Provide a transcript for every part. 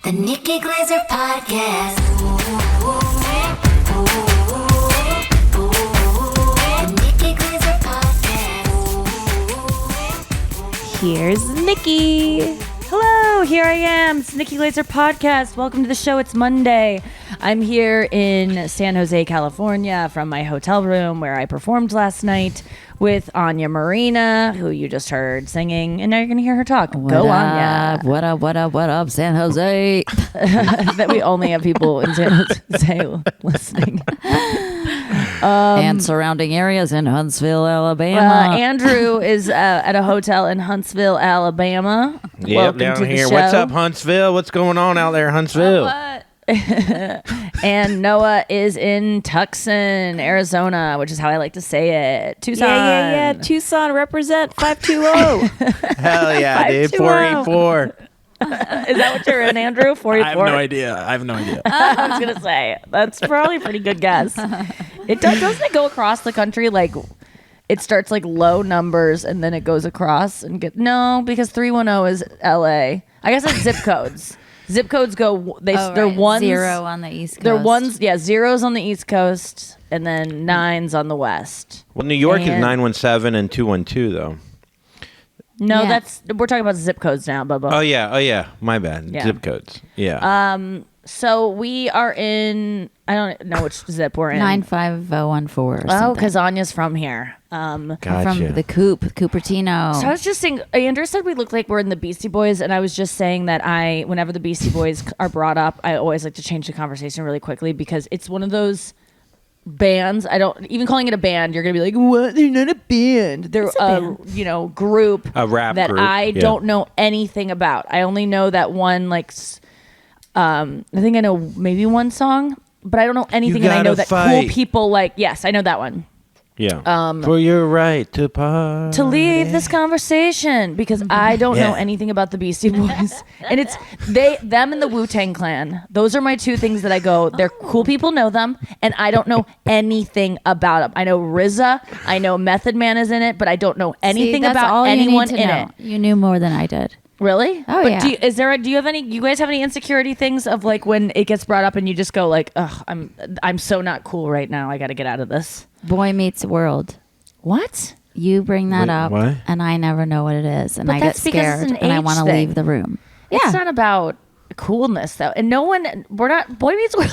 The Nikki Glaser Podcast. The Nikki Glaser Podcast. Here's Nikki. Hello, here I am. It's Nikki Glaser Podcast. Welcome to the show. It's Monday. I'm here in San Jose, California, from my hotel room where I performed last night with Anya Marina, who you just heard singing, and now you're going to hear her talk. Go, Anya. What up, San Jose? That we only have people in San Jose listening. And surrounding areas in Huntsville, Alabama. Andrew is at a hotel in Huntsville, Alabama. Yep, Welcome down to the here. show. What's up, Huntsville? What's going on out there, Huntsville? And Noah is in Tucson, Arizona, which is how I like to say it. Tucson. Yeah. Tucson represent 520. Hell yeah, dude. 520. 484. Is that what you're in, Andrew? 44? I have no idea. I was going to say. That's probably a pretty good guess. Doesn't it go across the country? Like, it starts like low numbers and then it goes across and no, because 310 is LA. I guess it's zip codes. Zip codes go, they're ones. 0 on the East Coast. They're ones, yeah, zeros on the East Coast and then nines on the West. Well, New York is And- 917 and 212, though. No, Yeah. we're talking about zip codes now, Bubba. Oh, yeah. My bad. Yeah. Zip codes. Yeah. So we are in, I don't know which zip we're in. 95014 or Oh, something. because Anya's from here. Gotcha. From the Cupertino. So I was just saying, Andrew said we look like we're in the Beastie Boys, and I was just saying that whenever the Beastie Boys are brought up, I always like to change the conversation really quickly because it's one of those bands. I don't even calling it a band. You're gonna be like, what? They're not a band. They're a group, A rap that group, I yeah. don't know anything about. I only know that one I think I know maybe one song, but I don't know anything, and I know gotta that fight. cool people like. Yes, I know that one. Yeah. For your right to party. To leave this conversation because I don't know Yeah. anything about the Beastie Boys, and it's them and the Wu-Tang Clan. Those are my two things that I go. They're cool people, know them, and I don't know anything about them. I know RZA, I know Method Man is in it, but I don't know anything that's about all you anyone need to in know. it. You knew more than I did. Really? Oh, but yeah. Do you have any? You guys have any insecurity things of like when it gets brought up and you just go like, ugh, I'm so not cool right now. I got to get out of this. Boy Meets World. What? You bring that Wait, up, what? and I never know what it is, and But I get that's because it's scared, an and I age want to thing. leave the room. It's not about coolness though, and we're not. Boy Meets World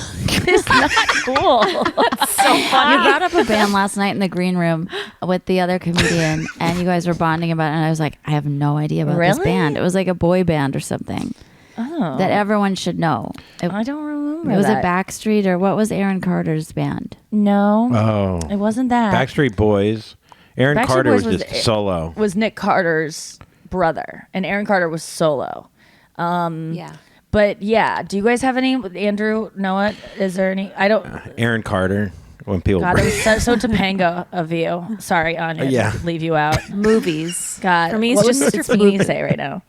is not cool. That's so funny. You brought up a band last night in the green room with the other comedian, and you guys were bonding about it, and I was like, I have no idea about this Really? band. It was like a boy band or something that everyone should know. I don't remember. Was that. it Backstreet or what was Aaron Carter's band? No, Oh. it wasn't that. Backstreet Boys. Aaron Backstreet Carter Boys was just solo. Was Nick Carter's brother, and Aaron Carter was solo. Yeah. But yeah, do you guys have any? Andrew, Noah, is there any? I don't. Aaron Carter. When people God, that was so Topanga of you. Sorry, Anya, Yeah. to leave you out. Movies. God, For me, it's what just- would it's Mr. Feeney say right now?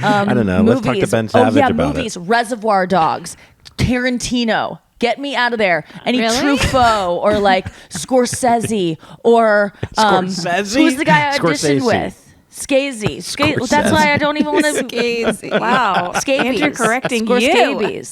I don't know. Let's talk to Ben Savage about movies. it. Reservoir Dogs, Tarantino. Get me out of there. Any Really? Truffaut or like Scorsese or Scorsese? who's the guy I auditioned Scorsese. with? Skazy. Scorsese. That's why I don't even want to. Skazy. Wow. Scabies. Andrew correcting you. Scabies.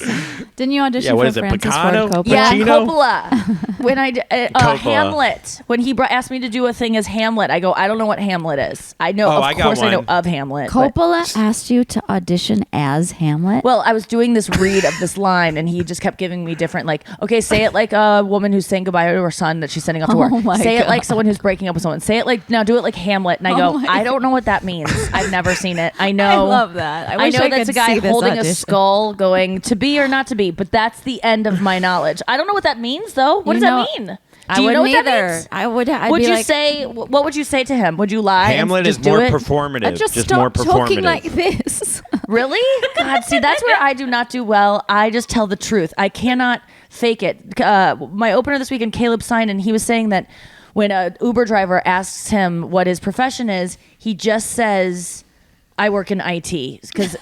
Didn't you audition Yeah, what for is it, Francis Picano? Ford Coppola? Yeah, Pacino? Coppola. When I Coppola. Hamlet, when he asked me to do a thing as Hamlet, I go, I don't know what Hamlet is. I know, Oh, of I got course, I know one. of Hamlet. but- Coppola asked you to audition as Hamlet? Well, I was doing this read of this line, and he just kept giving me different, like, okay, say it like a woman who's saying goodbye to her son that she's sending off to work. Oh my Say it like God. someone who's breaking up with someone. Say it like, now do it like Hamlet. And I go, I don't know what that means. I've never seen it. I know. I love that. I wish know I that's could a guy see this holding a audition. skull going to be or not to be, but that's the end of my knowledge. I don't know what that means, though. What You does know, that mean? I Do you know what wouldn't that either. means? I would. I'd Would be you like, say? What would you say to him? Would you lie? Hamlet and is just do more it? performative. just more stop talking performative. like this. Really? God, see, that's where I do not do well. I just tell the truth. I cannot fake it. My opener this weekend, Caleb Simon, he was saying that when an Uber driver asks him what his profession is, he just says I work in IT because,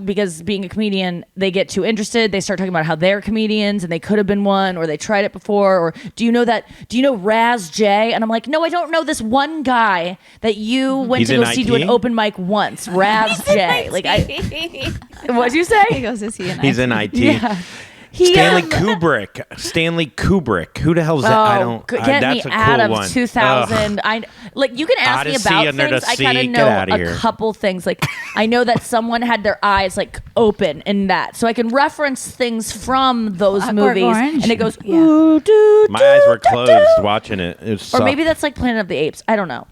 because being a comedian, they get too interested. They start talking about how they're comedians and they could have been one, or they tried it before. Or do you know Raz J? And I'm like, no, I don't know this one guy that you went He's to go in see IT? do an open mic once. Raz J. What'd you say? He goes, is he in He's in IT. Yeah. Stanley Kubrick. Who the hell is that? I don't. Get that's me a out cool of one. 2000. You can ask Odyssey me about Under the things. I Sea. kind of Get know outta a here. couple things. Like I know that someone had their eyes like open in that, so I can reference things from those Clockwork movies. Orange. And it goes, Yeah. ooh, doo, My doo, eyes were doo, closed doo. watching it. It was Or maybe that's like Planet of the Apes. I don't know.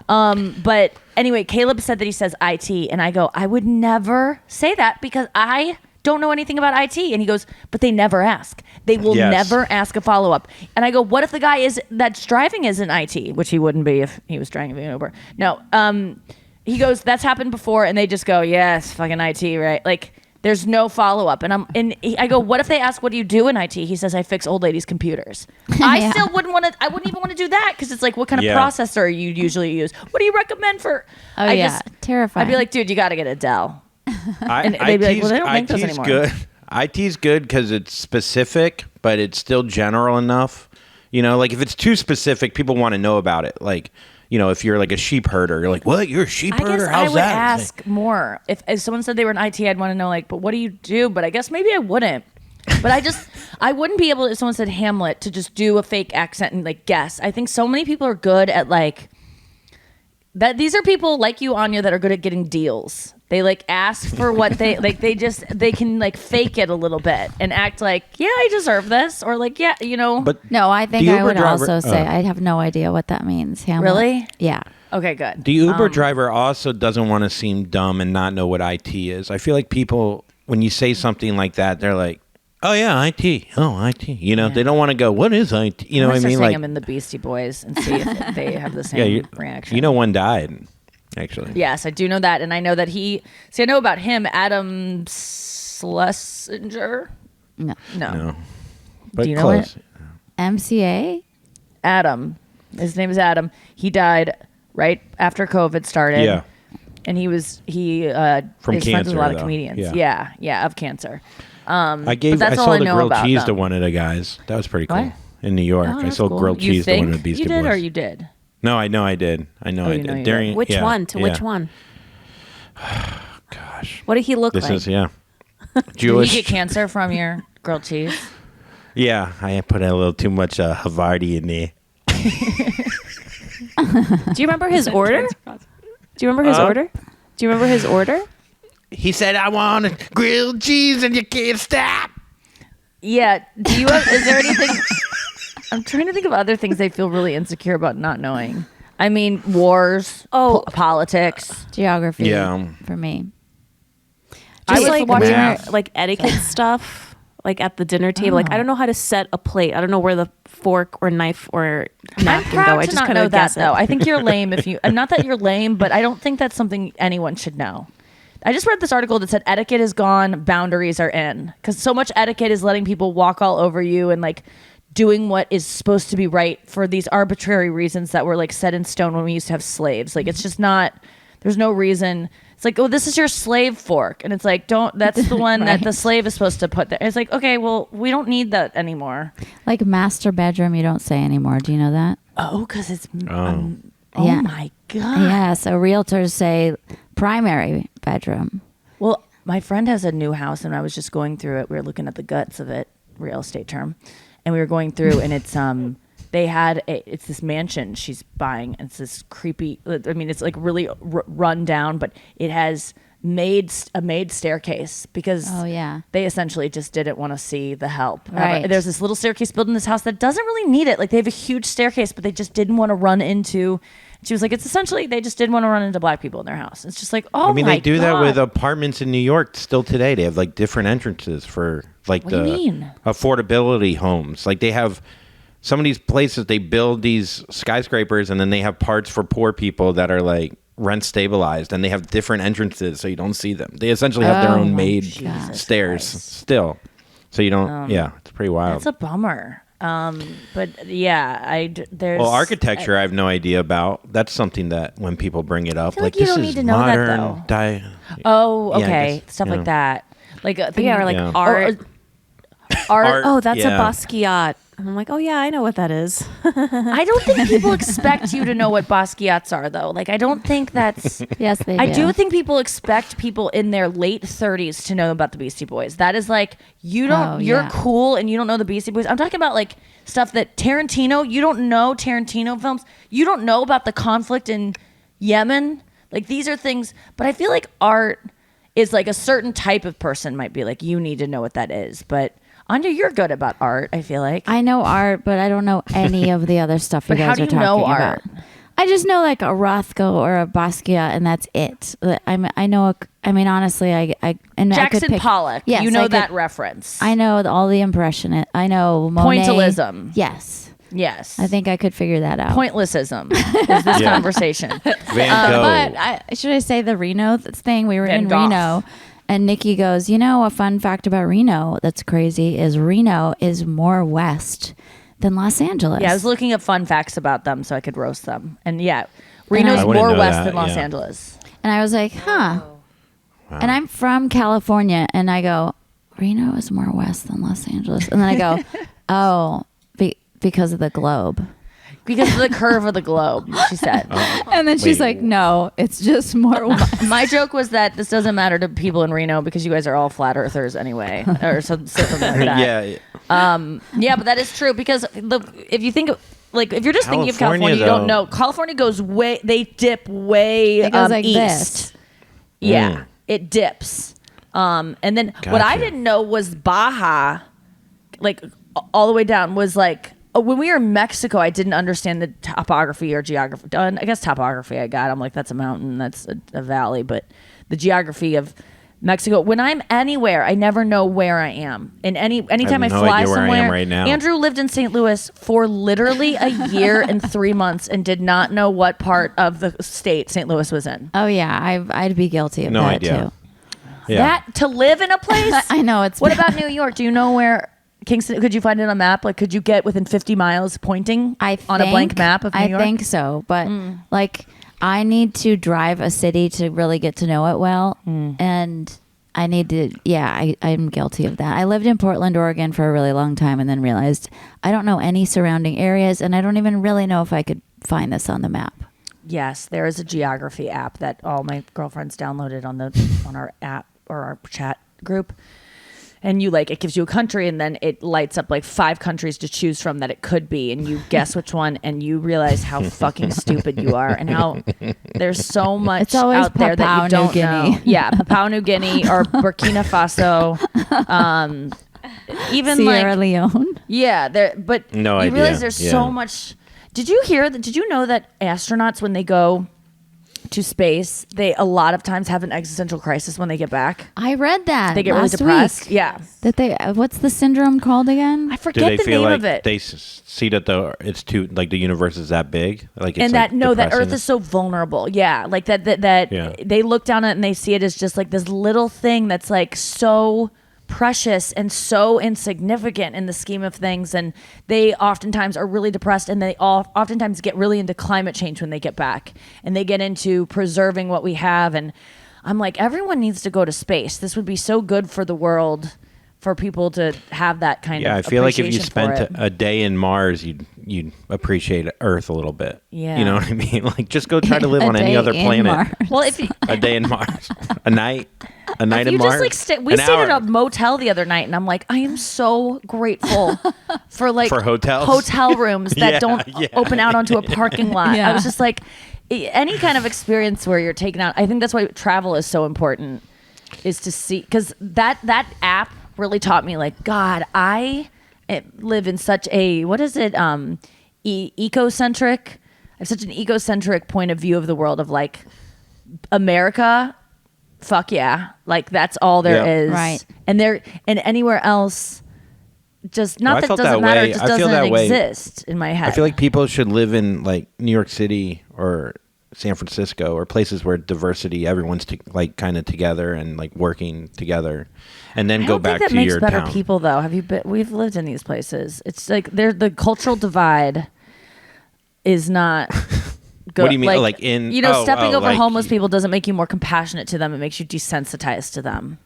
But anyway, Caleb said that he says IT, and I go, I would never say that because I don't know anything about IT. And he goes, but they never ask. They will Yes. never ask a follow up. And I go, what if the guy that's driving is in IT, which he wouldn't be if he was driving an Uber. No. He goes, that's happened before, and they just go, yes, fucking IT, right? Like there's no follow up. And I go, what if they ask, what do you do in IT? He says, I fix old ladies' computers. I Yeah. still wouldn't want to. I wouldn't even want to do that because it's like, what kind of Yeah. processor you usually use? What do you recommend for? Oh, yeah. Terrifying. I'd be like, dude, you got to get a Dell. And they'd be like, well, they don't make those IT's anymore. good. IT's good because it's specific, but it's still general enough. Like if it's too specific, people want to know about it. Like, if you're like a sheep herder, you're like, what? You're a sheep I guess herder? I How's would that? ask more. If someone said they were in IT, I'd want to know, like, but what do you do? But I guess maybe I wouldn't. But I wouldn't be able, if someone said Hamlet, to just do a fake accent and like guess. I think so many people are good at like that. These are people like you, Anya, that are good at getting deals. They like ask for what they like. They can like fake it a little bit and act like, yeah, I deserve this, or like, yeah, But no, I think the I Uber would driver- also say I have no idea what that means. Hamlet. Really? Yeah. Okay, good. the Uber driver also doesn't want to seem dumb and not know what IT is. I feel like people, when you say something like that, they're like, oh yeah, IT. Oh, IT. They don't want to go, what is IT? You know what I mean? Like, Like, I'm in the Beastie Boys and see if they have the same reaction. one died, actually. Yes, I do know that, and I know that I know about him, Adam Schlesinger. No. No. But Do you know close. MCA? Adam. His name is Adam. He died right after COVID started. Yeah. And he is From friends with cancer, a lot of though. comedians. Yeah. Yeah, of cancer. I But that's all sold I a know grilled about cheese them. to one of the guys. That was pretty cool. What? In New York. Oh, I that's sold cool. grilled You cheese to think one of the Beastie you did, Boys. or you did? No, I know I did. I know Oh, I you know did. you During did. Which yeah, one? To which yeah. one? Gosh. What did he look This like? is, yeah. Did you Jewish. get cancer from your grilled cheese? Yeah, I put a little too much Havarti in there. Do you remember his order? Do you remember his order? Do you remember his order? He said, I want a grilled cheese and you can't stop. Yeah. Do you have? Is there anything? I'm trying to think of other things they feel really insecure about not knowing. I mean, wars. Politics. Geography. Yeah. For me. Just was like watching- weird, like etiquette stuff, like at the dinner table. Like I don't know how to set a plate. I don't know where the fork or knife or I'm napkin proud go. I to just not kind know of that guess though. it. I think you're lame if you. Not that you're lame, but I don't think that's something anyone should know. I just read this article that said etiquette is gone, boundaries are in, because so much etiquette is letting people walk all over you and like doing what is supposed to be right for these arbitrary reasons that were like set in stone when we used to have slaves. Like it's just not. There's no reason. It's like, oh, this is your slave fork, and it's like, don't. That's the one that Right. the slave is supposed to put there. It's like, okay, well, we don't need that anymore. Like master bedroom, you don't say anymore. Do you know that? Oh, because it's. Oh. Oh Yeah. my god. Yeah. So realtors say primary bedroom. Well, my friend has a new house, and I was just going through it. We were looking at the guts of it, real estate term, and we were going through, and it's it's this mansion she's buying, and it's this creepy. I mean, it's like really run down, but it has a maid staircase because Oh, yeah. they essentially just didn't want to see the help. Right. There's this little staircase built in this house that doesn't really need it. Like they have a huge staircase, but they just didn't want to run into. She was like, it's essentially they just didn't want to run into black people in their house. It's just like, oh, I mean, my they do God. that with apartments in New York still today. They have like different entrances for like What do the you mean? affordability homes. Like they have some of these places, they build these skyscrapers and then they have parts for poor people that are like rent stabilized, and they have different entrances so you don't see them. They essentially have their Oh, own made Jesus stairs Christ. still. So you don't, yeah, it's pretty wild. That's a bummer. But yeah, there's architecture I have no idea about. That's something that when people bring it up, feel like you this don't is need to know that, modern. though. Oh, Yeah, I okay, guess, stuff you like know. that. Like Yeah, or like Yeah. art. art. Oh, that's Yeah. a Basquiat. And I'm like, oh yeah, I know what that is. I don't think people expect you to know what Basquiats are, though. Like, I don't think that's. Yes, they do. I do think people expect people in their late 30s to know about the Beastie Boys. That is like, you don't, Oh, you're yeah. cool and you don't know the Beastie Boys. I'm talking about like stuff that Tarantino, you don't know Tarantino films. You don't know about the conflict in Yemen. Like, these are things, but I feel like art is like a certain type of person might be like, you need to know what that is. But Anya, you're good about art, I feel like. I know art, but I don't know any of the other stuff you But how guys do are you talking know about. art? I just know like a Rothko or a Basquiat, and that's it. I know. I mean, honestly, I and I could Jackson pick, Pollock. Yes, you know I could- that reference. I know all the impressionist. I know Monet. Pointillism. Yes, Yes. I think I could figure that out. Pointlessism is this Yeah. conversation. Van Gogh. But should I say the Reno thing? We were Van in Gogh. Reno, and Nikki goes, you know, a fun fact about Reno that's crazy is Reno is more west than Los Angeles. Yeah, I was looking at fun facts about them so I could roast them. And yeah, Reno's I wouldn't more know west that, than Los yeah. Angeles. And I was like, huh. And I'm from California, and I go, Reno is more west than Los Angeles. And then I go, oh, because of the globe. Because of the curve of the globe, she said. And then she's Wait. like, no, it's just more west. My joke was that this doesn't matter to people in Reno because you guys are all flat earthers anyway, or something like that. Yeah. Yeah, but that is true because if you think of, like, if you're just thinking of California, California, you don't though. know. California goes way, they dip way It goes like east. this. Yeah, it dips. And then what I Gotcha. didn't know was Baja, like all the way down, was like when we were in Mexico, I didn't understand the topography or geography. I guess topography I got. I'm like, that's a mountain, that's a valley, but the geography of Mexico. When I'm anywhere, I never know where I am. And anytime I no fly idea where I am somewhere, right now. Andrew lived in St. Louis for literally a year and 3 months and did not know what part of the state St. Louis was in. Oh, yeah, I'd be guilty of No that, idea. too. Yeah. That to live in a place. I know it's What about New York? Do you know where Kingston? Could you find it on a map? Like, could you get within 50 miles pointing on a blank map of New York? I think so, but like I need to drive a city to really get to know it well, and I need to. Yeah, I'm guilty of that. I lived in Portland, Oregon, for a really long time, and then realized I don't know any surrounding areas, and I don't even really know if I could find this on the map. Yes, there is a geography app that all my girlfriends downloaded on our app or our chat group. And you it gives you a country and then it lights up like 5 countries to choose from that it could be. And you guess which one and you realize how fucking stupid you are and how there's so much It's always out there that Papua you don't New Guinea. know. Yeah, Papua New Guinea or Burkina Faso. Even Sierra Leone. yeah, but No you idea. realize there's Yeah. so much. Did you know that astronauts, when they go to space, they a lot of times have an existential crisis when they get back? I read that. They get really last depressed. Week. Yeah. That they. What's the syndrome called again? I Do forget they the feel name like of it. they see that it's too like the universe is that big? Like it's And that like that depressing? Earth is so vulnerable. Yeah, like that Yeah. they look down on it and they see it as just like this little thing that's like so precious and so insignificant in the scheme of things, and they oftentimes are really depressed, and they oftentimes get really into climate change when they get back, and they get into preserving what we have. And I'm like, everyone needs to go to space. This would be so good for the world, for people to have that kind Yeah, I of feel like if you appreciation for spent it. a day in Mars, you'd appreciate Earth a little bit. Yeah. You know what I mean? Like just go try to live A on any day other in planet. Mars. Well, if you, A day in Mars, a night if in you Mars. just like we An stayed at hour. a motel the other night, and I'm like, I am so grateful for For hotels? hotel rooms that Yeah, don't yeah. open out onto a parking lot. I Yeah. was just like, any kind of experience where you're taken out. I think that's why travel is so important, is to see, because that app really taught me, like, God, I live in such a, what is it, ecocentric. I have such an ecocentric point of view of the world, of like, America, fuck yeah, like that's all there Yeah. is, Right. and anywhere else, just not Well, I that felt doesn't that matter, way. it just I feel doesn't that way. exist in my head. I feel like people should live in like New York City or San Francisco or places where diversity, everyone's kind of together and like working together, and then I go don't back think that to makes your better town. people though. Have you been? We've lived in these places. It's like the cultural divide is not good. What do you mean? Like in stepping over like, homeless people doesn't make you more compassionate to them. It makes you desensitized to them.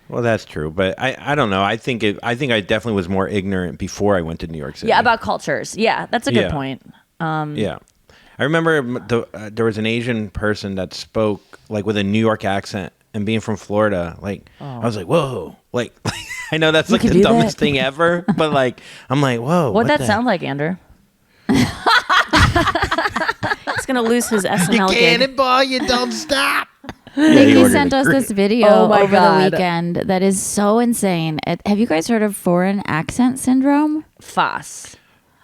Well, that's true, but I don't know. I think I definitely was more ignorant before I went to New York City. Yeah, about cultures. Yeah, that's a good Yeah. point. Yeah. I remember there was an Asian person that spoke like with a New York accent, and being from Florida, like I was like, whoa, like I know that's like could the do dumbest that. thing ever, but like I'm like, whoa. What'd that the- sound like, Andrew? He's gonna lose his You SNL gig. cannonball, you don't stop. Nikki sent us this video Oh my over God. the weekend that is so insane. Have you guys heard of foreign accent syndrome? Foss.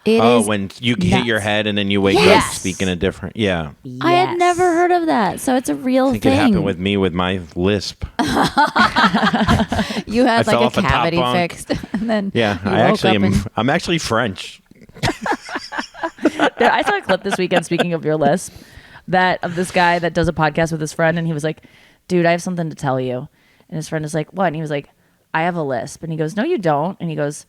It Oh, is when you hit your nuts. head and then you wake up Yes. speaking a different. Yeah. I had never heard of that. So it's a real I think thing. it happened with me with my lisp. You had I fell like off a a top cavity bunk. fixed. And then Yeah, you I woke actually up am. and- I'm actually French. I saw a clip this weekend, speaking of your lisp, of this guy that does a podcast with his friend, and he was like, dude, I have something to tell you. And his friend is like, what? And he was like, I have a lisp. And he goes, no, you don't. And he goes,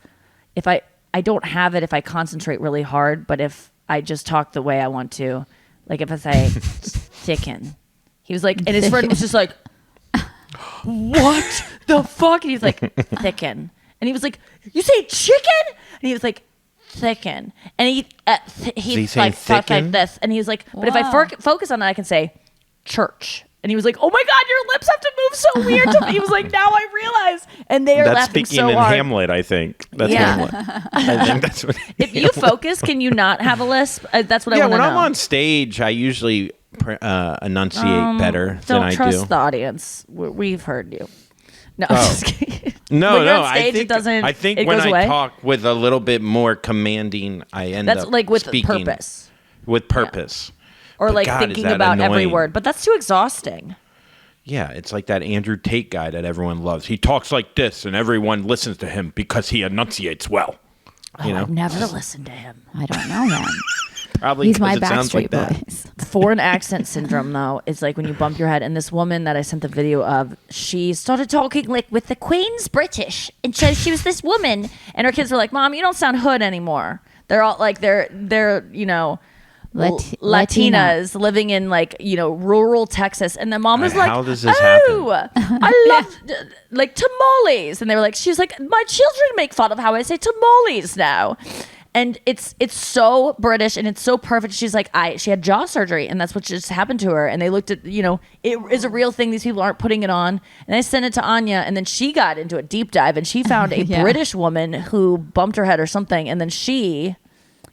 if I don't have it if I concentrate really hard, but if I just talk the way I want to, like if I say thicken. He was like, and his friend was just like, what the fuck? And he was like, thicken. And he was like, you say chicken? And he was like, thicken. And he he like saying talked like thicken? this. And he was like, but if I Wow. focus on it, I can say church. And he was like, oh my God, your lips have to move so weird to me. He was like, now I realize. And they are That's laughing speaking so in hard. Hamlet, I think. That's Yeah. Hamlet. I think that's what. If you focus, can you not have a lisp? That's what I Yeah, want to when know. I'm on stage, I usually enunciate better than Don't I trust do. the audience. We've heard you. No, Oh. I'm just kidding. No, When you're no. on stage, I think it doesn't. I think it when goes I away. talk with a little bit more commanding, I end That's up like with speaking purpose, With purpose. or But like God, is thinking that about every annoying. word. But that's too exhausting. Yeah, it's like that Andrew Tate guy that everyone loves. He talks like this, and everyone listens to him because he enunciates well. You know, I've never listened to him. I don't know him. probably He's 'cause my it sounds Backstreet like that. Boys. Foreign accent syndrome, though, is like when you bump your head. And this woman that I sent the video of, she started talking like with the Queen's British, and so she was this woman, and her kids were like, "Mom, you don't sound hood anymore." They're all like they're you know. Latina. Latinas living in like rural Texas, and the mom was like, How does this "Oh, I love like tamales," and they were like, "She's like, my children make fun of how I say tamales now," and it's so British and it's so perfect. She's like, she had jaw surgery, and that's what just happened to her, and they looked at it is a real thing. These people aren't putting it on, and I sent it to Anya, and then she got into a deep dive, and she found a Yeah. British woman who bumped her head or something, and then she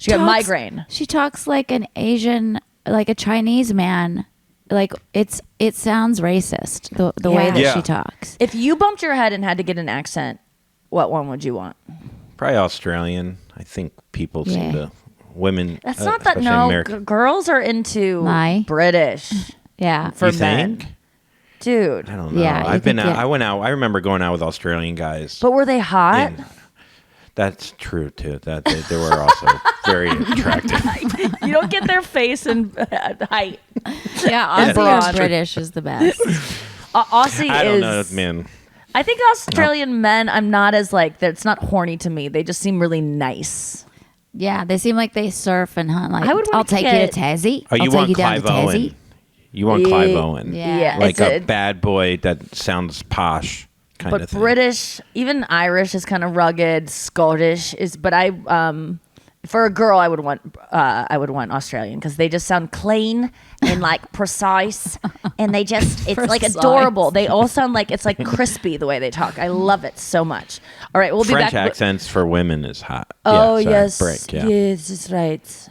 got migraine. She talks like an Asian, like a Chinese man. Like it sounds racist the way that Yeah. she talks. If you bumped your head and had to get an accent, what one would you want? Probably Australian. I think people seem Yeah. to women. That's not that. especially No, American. girls are into Lie. British Yeah. for You men, think? dude. I don't know. Yeah, you I've been think out. it- I went out. I remember going out with Australian guys. But were they hot? And that's true too. That they were also very attractive. You don't get their face and height. Yeah, And Aussie broad. or British is the best. Aussie I don't know, is. man. I think Australian men. I'm not as like. It's not horny to me. They just seem really nice. Yeah, they seem like they surf and hunt. Like, I would I'll want to take get- you to Tassie. Oh, I'll you take want you down Clive to Tassie. Owen? You want Clive Owen? Yeah. Like it's a bad boy that sounds posh kind but of thing. British, even Irish is kind of rugged. Scottish is, but I for a girl I would want Australian because they just sound clean and like precise, and they just it's like Precise. adorable. They all sound like it's like crispy the way they talk. I love it so much. All right, we'll be French back. accents for women is hot. Oh Yeah, sorry, yes, break, yeah. yes, that's right.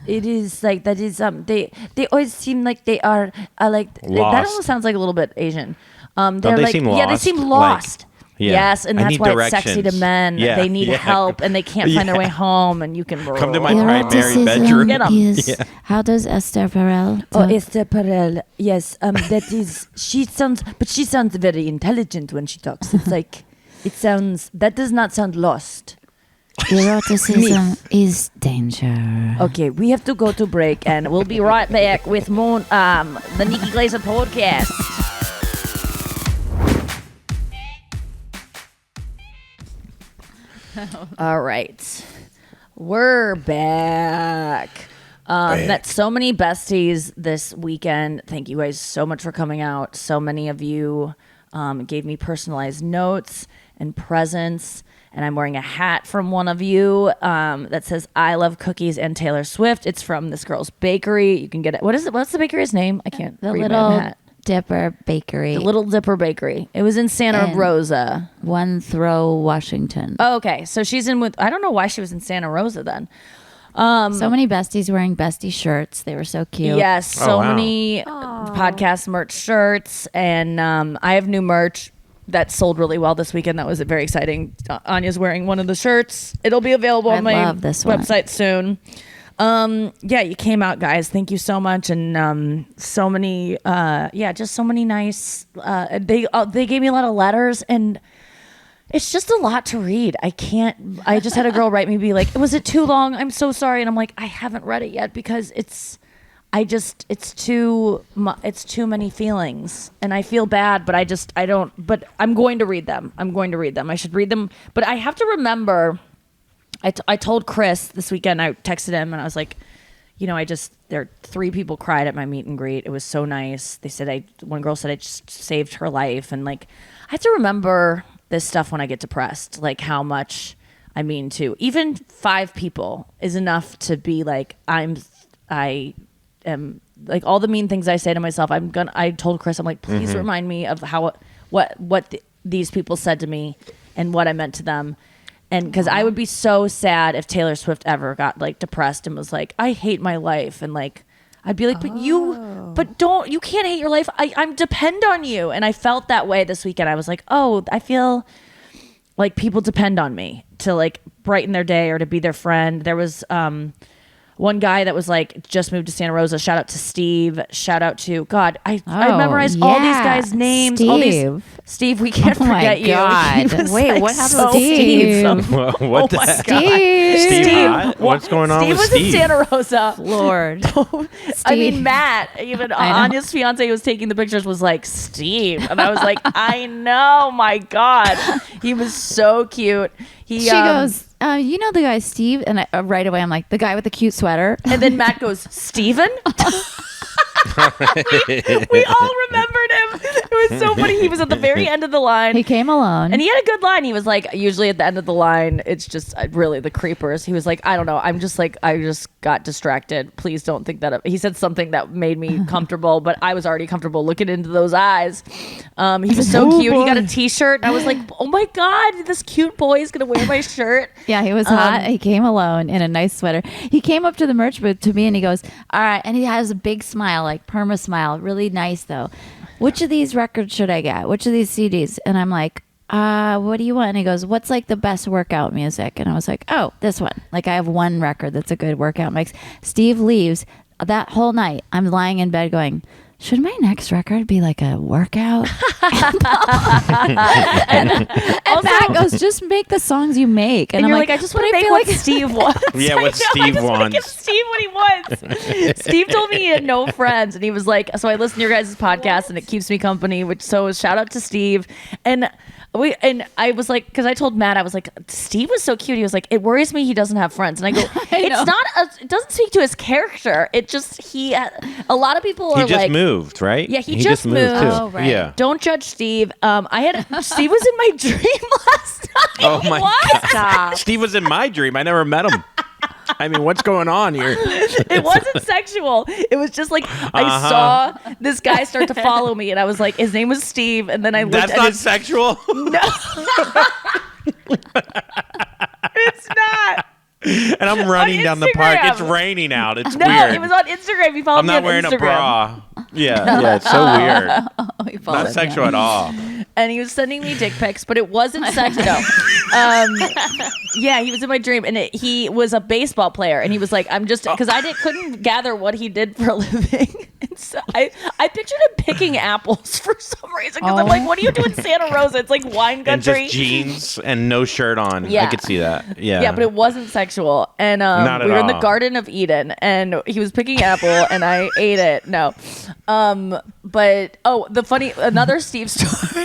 It is like that is they always seem like they are like that Lost. almost sounds like a little bit Asian. They're they like seem yeah, they lost? seem Like, lost. yeah. Yes, and I that's need why it's sexy to directions. men. Yeah, They need yeah. help and they can't find their Yeah. way home, and you can Come to my roll. primary bedroom. Get 'em. Is, Yeah. How does Esther Perel Oh, talk? Esther Perel. Yes, that is. She sounds very intelligent when she talks. It's like it sounds. That does not sound lost. Eroticism is danger. Okay, we have to go to break, and we'll be right back with more the Nikki Glaser Podcast. All right, we're back. Met so many besties this weekend. Thank you guys so much for coming out. So many of you gave me personalized notes and presents. And I'm wearing a hat from one of you that says "I love cookies and Taylor Swift." It's from this girl's bakery. You can get it. What is it? What's the bakery's name? I can't The read Little my own hat. Dipper Bakery. The Little Dipper Bakery. It was in Santa And- Rosa. One Throw, Washington. Oh, okay. So she's in with. I don't know why she was in Santa Rosa then. So many besties wearing bestie shirts. They were so cute. Yes, so Oh, wow. many podcast merch shirts, and I have new merch that sold really well this weekend. That was very exciting. Anya's wearing one of the shirts. It'll be available on I my love this one. website soon. Yeah, you came out, guys. Thank you so much, and so many, just so many nice. They gave me a lot of letters, and it's just a lot to read. I just had a girl write me, be like, "Was it too long? I'm so sorry," and I'm like, "I haven't read it yet because it's too many feelings, and I feel bad, but I don't. But I'm going to read them. I should read them, but I have to remember. I told Chris this weekend. I texted him and I was like, there 3 people cried at my meet and greet. It was so nice. They said one girl said I just saved her life, and like I have to remember this stuff when I get depressed, like how much I mean to. Even 5 people is enough to be like I am like all the mean things I say to myself. I told Chris, I'm like, please remind me of what these people said to me and what I meant to them. And because I would be so sad if Taylor Swift ever got like depressed and was like, I hate my life. And like, I'd be like, you can't hate your life. I'm depend on you. And I felt that way this weekend. I was like, oh, I feel like people depend on me to like brighten their day or to be their friend. There was, one guy that was like just moved to Santa Rosa. Shout out to Steve. Shout out to God. I memorized all these guys' names. Steve, we can't forget you. God. He was, Wait, like, what happened so to Steve? handsome. What the my heck? God. Steve. Hot? What's going on Steve with was Steve? in Santa Rosa. Lord. I mean, Matt, even know. Anya's fiance who was taking the pictures was like, Steve. And I was like, I know, my God. He was so cute. She goes, you know the guy Steve? And right away I'm like, the guy with the cute sweater. And then Matt goes, Steven? we all remembered him. It was so funny. He was at the very end of the line. He came alone. And he had a good line. He was like, usually at the end of the line, it's just really the creepers. He was like, I don't know. I'm just like, I just got distracted. Please don't think that. He said something that made me comfortable, but I was already comfortable looking into those eyes. He was so cute. He got a t-shirt. And I was like, oh my God, this cute boy is going to wear my shirt. Yeah, he was hot. He came alone in a nice sweater. He came up to the merch booth to me and he goes, all right. And he has a big smile, like perma smile. Really nice though. Which of these records should I get? Which of these CDs? And I'm like, what do you want? And he goes, what's like the best workout music? And I was like, oh, this one. Like I have one record that's a good workout mix. Steve leaves. That whole night, I'm lying in bed going, should my next record be like a workout? and Matt goes, just make the songs you make. And I'm you're like, I just want to make what Steve wants. Yeah, I what know, Steve I just wanna wants. give Steve what he wants. Steve told me he had no friends, and he was like, so I listen to your guys' podcast, and it keeps me company. So shout out to Steve. And I was like, because I told Matt, I was like, Steve was so cute. He was like, it worries me he doesn't have friends. And I go, it doesn't speak to his character. It just a lot of people are He just like, moved, right? Yeah, he just moved. too. Oh, right. Yeah. don't judge Steve. Steve was in my dream last night. Oh my What? God. Steve was in my dream. I never met him. I mean, what's going on here? It wasn't sexual. It was just like I saw this guy start to follow me, and I was like, his name was Steve, and then I looked That's at not his. sexual. No, it's not. And I'm running down the park. Instagram. It's raining out. It's No, weird. it was on Instagram. He followed I'm me not on wearing Instagram. a bra. Yeah, it's so weird. He followed Not sexual him. at all. And he was sending me dick pics, but it wasn't sexual. Yeah, he was in my dream, and he was a baseball player, and he was like, "I'm just," because I couldn't gather what he did for a living, and so I pictured him picking apples for some reason because I'm like, what do you do in Santa Rosa? It's like wine And country. just jeans and no shirt on. Yeah. I could see that. Yeah. Yeah, but it wasn't sexual. And Not at we were in the all. Garden of Eden, and he was picking apple, and I ate it. No, but another Steve story.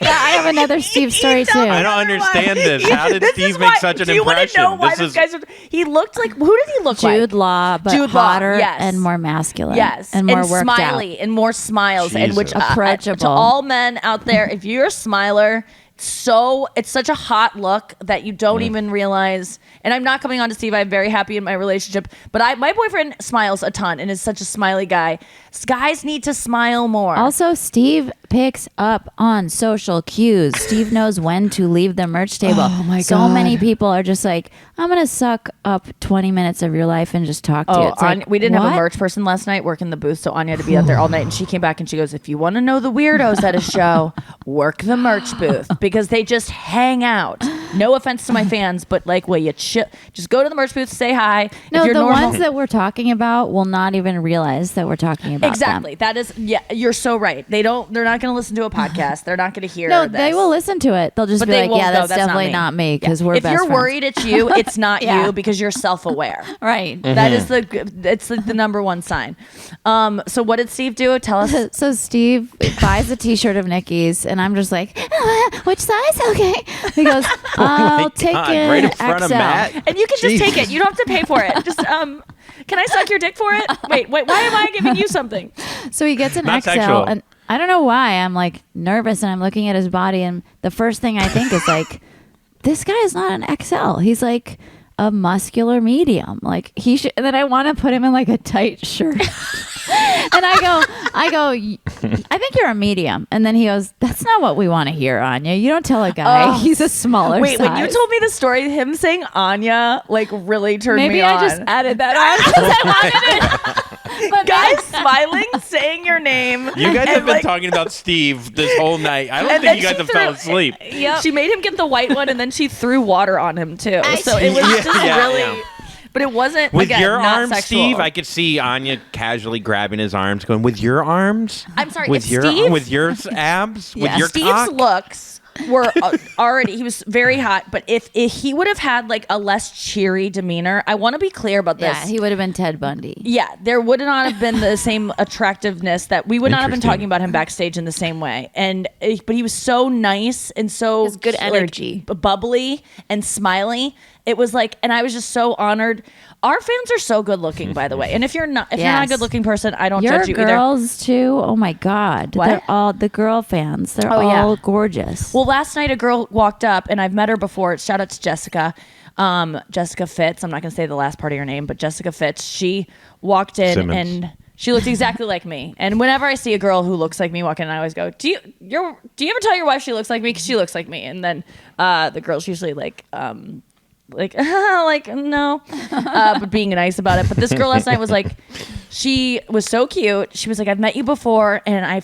Yeah, I have another Steve story too. I don't understand this. How did Steve make such an do you want impression? to know why this guy's? He looked like, who did he look like? Jude Law, but Jude Law, hotter yes. and more masculine. Yes, and more worked smiley out. and more smiles, and which Jesus. Approachable. to all men out there, if you're a smiler, it's such a hot look that you don't even realize. And I'm not coming on to Steve. I'm very happy in my relationship, but my boyfriend smiles a ton and is such a smiley guy. Guys need to smile more. Also, Steve picks up on social cues. Steve knows when to leave the merch table. Oh my So God. many people are just like, I'm going to suck up 20 minutes of your life and just talk to you. It's like, we didn't have a what? merch person last night working the booth, so Anya had to be out there all night. And she came back and she goes, "If you want to know the weirdos at a show, work the merch booth because they just hang out." No offense to my fans, but like, will you just go to the merch booth, say hi. No, if you're the normal, ones that we're talking about will not even realize that we're talking about exactly. them. That is, yeah, you're so right. They're not going to listen to a podcast. They're not going to hear. No, this. they will listen to it. They'll just But be they like, won't yeah, go, that's definitely not me because we're If best you're friends. worried it's you, it's not Yeah. you because you're self-aware. Right. That is it's like the number one sign. So what did Steve do? Tell us. So Steve buys a T-shirt of Nikki's, and I'm just like, which size? Okay. He goes, I'll take God, it right in front of XL. Matt. And you can just take it. You don't have to pay for it. Just can I suck your dick for it? Wait, why am I giving you something? So he gets an Not XL, sexual. and I don't know why I'm like nervous, and I'm looking at his body, and the first thing I think is like, this guy is not an XL. He's like a muscular medium. Like he should. And then I want to put him in like a tight shirt. And I go, I think you're a medium. And then he goes, that's not what we want to hear, Anya. You don't tell a guy he's a smaller Wait, size. when you told me the story, him saying Anya like really turned Maybe me I on. just added that on because I wanted it. But Guys smiling, saying your name. You guys and, have been like, talking about Steve this whole night. I don't and think you then guys she have fell threw- asleep. Yep. She made him get the white one, and then she threw water on him too. So it was Yeah, just yeah, really. yeah. But it wasn't With again, your not arms, sexual. Steve, I could see Anya casually grabbing his arms, going, "With your arms? I'm sorry, With if your Steve- with your abs? With Yeah. your Steve's cock?" looks were already, he was very hot, but if he would have had like a less cheery demeanor, I want to be clear about this. Yeah, he would have been Ted Bundy. Yeah, there would not have been the same attractiveness that we would not have been Interesting. talking about him backstage in the same way. But he was so nice and so His good like, energy. bubbly and smiley. It was like, and I was just so honored. Our fans are so good looking, by the way. And if you're not a Yes. good looking person, I don't Your judge you either. girls too. Oh my God, What? they're all the girl fans. They're Oh, yeah. all gorgeous. Well, last night a girl walked up, and I've met her before. Shout out to Jessica. Jessica Fitz. I'm not going to say the last part of your name, but Jessica Fitz. She walked in Simmons. and she looked exactly like me. And whenever I see a girl who looks like me walk in, I always go, "Do you ever tell your wife she looks like me? Because she looks like me." And then the girl's usually like no, but being nice about it. But this girl last night was like, she was so cute. She was like, "I've met you before, and I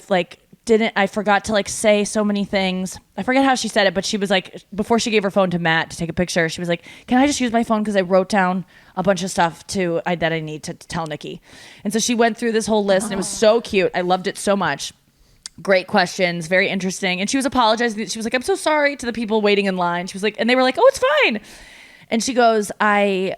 forgot to like say so many things." I forget how she said it, but she was like, before she gave her phone to Matt to take a picture, she was like, "Can I just use my phone? Because I wrote down a bunch of stuff that I need to tell Nikki." And so she went through this whole list, and it was so cute. I loved it so much. Great questions, very interesting. And she was apologizing. She was like, "I'm so sorry" to the people waiting in line. She was like, and they were like, "Oh, it's fine." And she goes, I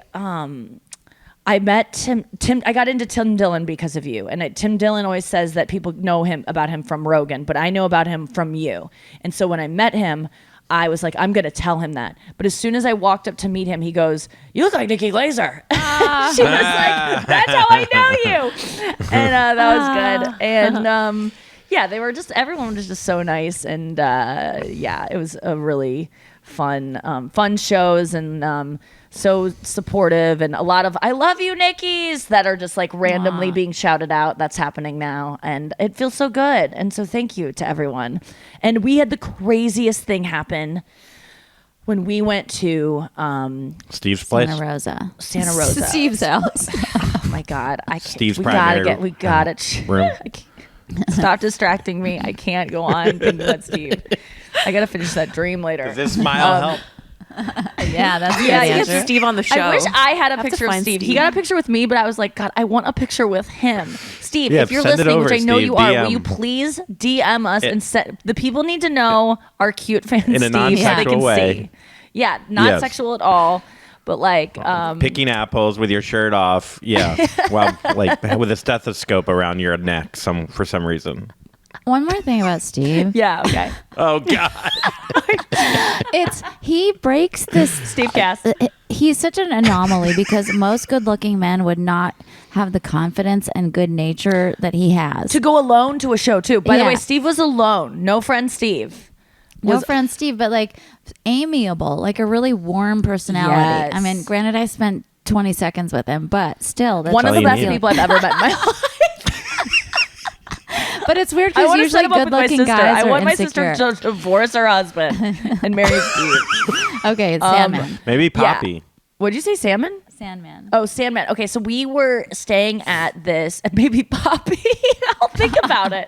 met Tim. I got into Tim Dillon because of you. And Tim Dillon always says that people know about him from Rogan, but I know about him from you. And so when I met him, I was like, I'm going to tell him that. But as soon as I walked up to meet him, he goes, "You look like Nikki Glaser." She was like, "That's how I know you." And that was good. And yeah, everyone was just so nice. And yeah, it was a really fun shows, and so supportive, and a lot of "I love you, Nickies" that are just like randomly being shouted out. That's happening now, and it feels so good. And so thank you to everyone. And we had the craziest thing happen when we went to Steve's place. Santa Rosa. Santa Rosa. Steve's house. Oh my God, I can't. Steve's we primary got it. room. Stop distracting me. I can't go on thinking about Steve. I gotta finish that dream later. Does this smile help? Yeah, that's good Yeah, get answer. Steve on the show. I wish I had a Have to picture of find Steve. He Steve. got a picture with me, but I was like, God, I want a picture with him. Steve, Yeah, if you're send it listening, over, which I know Steve. you are, DM. will you please DM us and set the people need to know our cute fan In a Steve so they non-sexual can way. see. Yeah, not Yes. sexual at all, but like Picking apples with your shirt off. Yeah. Well, like with a stethoscope around your neck for some reason. One more thing about Steve. yeah, okay. Oh, God. He breaks this. Stevecast. He's such an anomaly because most good-looking men would not have the confidence and good nature that he has. To go alone to a show too. By the Yeah. way, Steve was alone. No friend Steve. No friend Steve, but like amiable, like a really warm personality. Yes. I mean, granted, I spent 20 seconds with him, but still, that's One of all the you best need. people I've ever met in my life. But it's weird I because want to usually set him up with my good-looking sister. guys I are want my insecure. sister to divorce her husband and marry Steve. Okay, it's Sandman. Maybe Poppy. What'd you say, salmon? Sandman. Oh, Sandman. Okay, so we were staying at this, maybe Poppy. I'll think about it.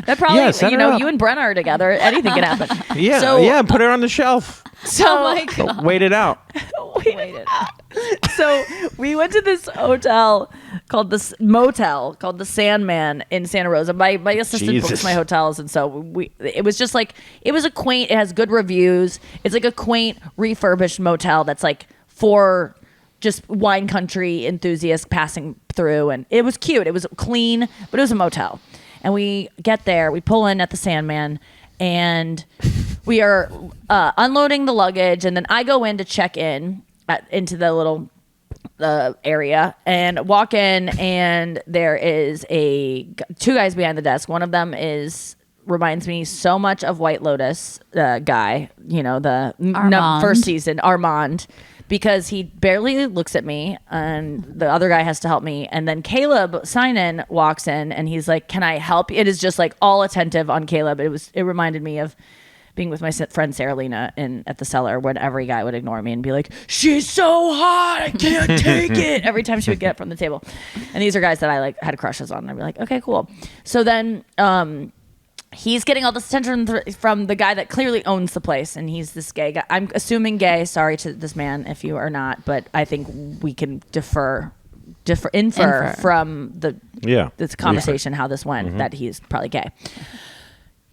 That probably, Yeah, set her up. you and Brenna are together. Anything can happen. Yeah. So, yeah. Put her on the shelf. So, Oh my God. Wait it out. wait it out. So we went to this hotel called this motel called the Sandman in Santa Rosa. My assistant Jesus. books my hotels, and so it was just like it was a quaint. It has good reviews. It's like a quaint refurbished motel that's like for just wine country enthusiasts passing through, and it was cute. It was clean, but it was a motel. And we get there, we pull in at the Sandman, and we are unloading the luggage, and then I go in to check in into the little area and walk in, and there is two guys behind the desk. One of them reminds me so much of White Lotus guy, the Armand. first season, Armand, because he barely looks at me and the other guy has to help me. And then Caleb Sinan walks in and he's like, can I help you? It is just like all attentive on Caleb. It reminded me of being with my friend Sarah Lena at the cellar when every guy would ignore me and be like, she's so hot, I can't take it. Every time she would get up from the table. And these are guys that I like had crushes on. And I'd be like, okay, cool. So then he's getting all this attention from the guy that clearly owns the place. And he's this gay guy. I'm assuming gay. Sorry to this man if you are not. But I think we can infer from this conversation how this went that he's probably gay.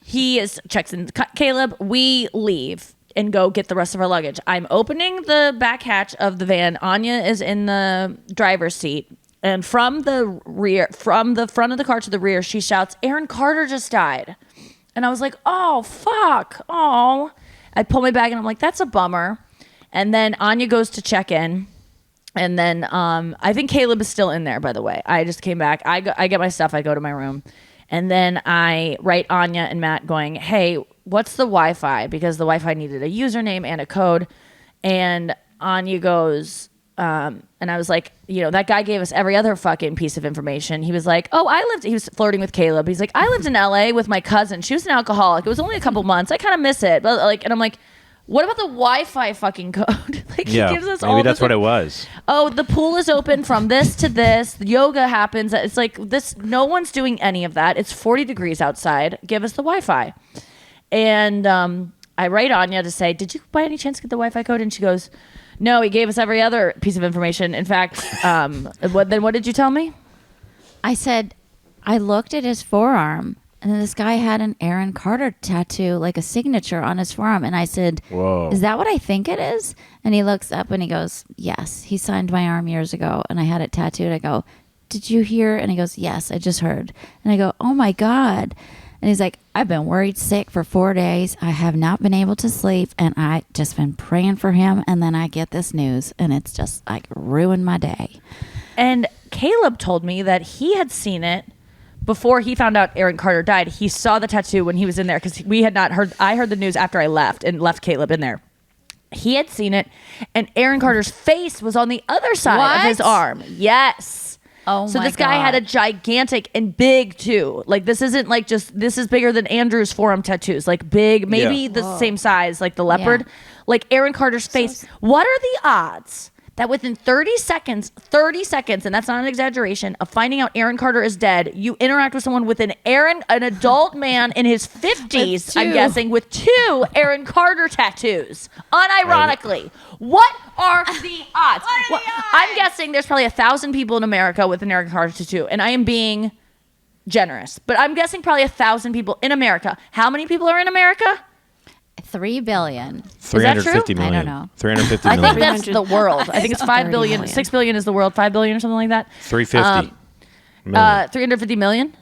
He checks in Caleb. We leave and go get the rest of our luggage. I'm opening the back hatch of the van. Anya is in the driver's seat. And from the front of the car to the rear, she shouts, Aaron Carter just died. And I was like, oh, fuck. Oh. I pull my bag and I'm like, that's a bummer. And then Anya goes to check in. And then I think Caleb is still in there, by the way. I just came back. I get my stuff. I go to my room. And then I write Anya and Matt going, hey, what's the Wi-Fi? Because the Wi-Fi needed a username and a code. And Anya goes, and I was like, that guy gave us every other fucking piece of information. He was like, he was flirting with Caleb. He's like, I lived in LA with my cousin. She was an alcoholic. It was only a couple months. I kind of miss it. But and I'm like, what about the Wi-Fi fucking code? He gives us all maybe that's this, what it was. Oh, the pool is open from this to this. Yoga happens. It's like this. No one's doing any of that. It's 40 degrees outside. Give us the Wi-Fi. And I write Anya to say, did you by any chance get the Wi-Fi code? And she goes, no, he gave us every other piece of information. In fact, what did you tell me? I said, I looked at his forearm, and this guy had an Aaron Carter tattoo, like a signature on his forearm. And I said, Whoa. Is that what I think it is? And he looks up and he goes, yes. He signed my arm years ago, and I had it tattooed. I go, did you hear? And he goes, yes, I just heard. And I go, oh my God. And he's like, I've been worried sick for 4 days. I have not been able to sleep, and I just been praying for him. And then I get this news, and it's just like ruined my day. And Caleb told me that he had seen it before he found out Aaron Carter died. He saw the tattoo when he was in there because we had not heard. I heard the news after I left and left Caleb in there. He had seen it, and Aaron Carter's face was on the other side of his arm. Yes. Oh, so my this guy had a gigantic and big too. Like this isn't like this is bigger than Andrew's forearm tattoos. Like big, maybe the same size, like the leopard. Yeah. Like Aaron Carter's face. What are the odds that within 30 seconds, and that's not an exaggeration, of finding out Aaron Carter is dead, you interact with someone with an adult man in his 50s, I'm guessing, with 2 Aaron Carter tattoos. Unironically. What are the odds? I'm guessing there's probably 1,000 people in America with an Aaron Carter tattoo, and I am being generous, but I'm guessing probably 1,000 people in America. How many people are in America? 3 billion. 350 true? million. I don't know. 350 I million. think that's the world. I think it's 5 billion. 6 billion is the world. 5 billion or something like that. 350 million. 350 million.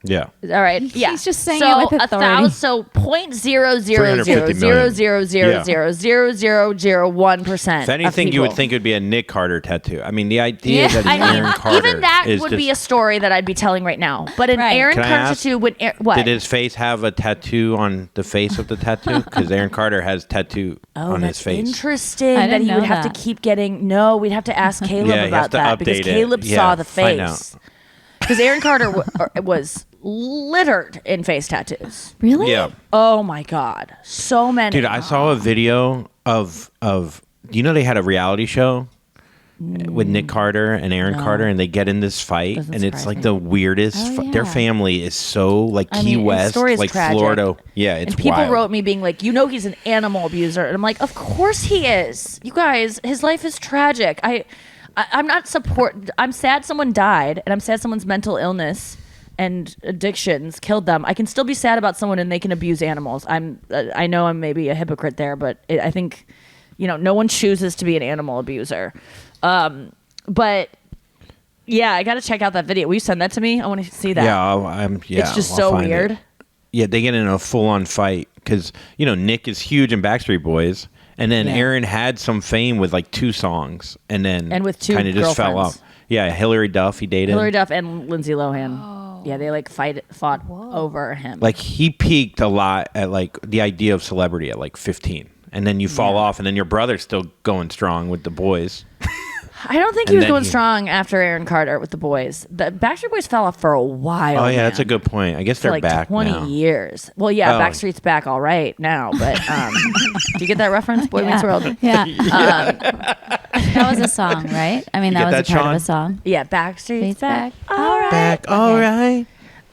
Yeah. All right. Yeah. He's just saying so it with authority. So 0.00000000001%. If anything, you would think it would be a Nick Carter tattoo. I mean, the idea that it's Aaron Carter even that is would just, be a story that I'd be telling right now. But an Right. Aaron Can I Carter ask, tattoo would what? Did his face have a tattoo on the face of the tattoo? Because Aaron Carter has tattoo on his face. Interesting. I That didn't he would know have that. to keep getting. No, we'd have to ask Caleb Yeah, you have about to that because update it. Caleb Yeah, saw the find face. Because Aaron Carter was littered in face tattoos. Really? Yeah. Oh my God, so many. Dude, I saw a video of they had a reality show with Nick Carter and Aaron Carter, and they get in this fight, Doesn't and it's surprise like me. the weirdest. Oh, Their yeah. family is so like I Key mean, his West, story is like tragic. Florida. Yeah, it's and people wild. wrote me being like, he's an animal abuser, and I'm like, of course he is. You guys, his life is tragic. I'm not I'm sad someone died, and I'm sad someone's mental illness and addictions killed them. I can still be sad about someone and they can abuse animals. I know I'm maybe a hypocrite there, but I think, no one chooses to be an animal abuser. But yeah, I got to check out that video. Will you send that to me? I want to see that. Yeah, It's just I'll so find it. weird. Yeah, they get in a full-on fight because Nick is huge in Backstreet Boys, and then Yeah. Aaron had some fame with like 2 songs, and then And with 2 kind of just fell girlfriends. off. Yeah, Hillary Duff he dated. Hillary Duff and Lindsay Lohan. Yeah, they fought over him. Like he peaked a lot at like the idea of celebrity at like 15, and then you fall off, and then your brother's still going strong with the boys. I don't think and he was then going he- strong after Aaron Carter with the boys. The Backstreet Boys fell off for a while. Oh yeah, that's a man. good point. I guess For they're like back 20 now. years. Well, yeah, Oh. Backstreet's back all right now, but do you get that reference? Boy Meets World. Yeah. That was a song, right? I mean, You that get was that, a part Sean? of a song. Yeah, Backstreet's Backstreet's back. back. All right. Back, all right.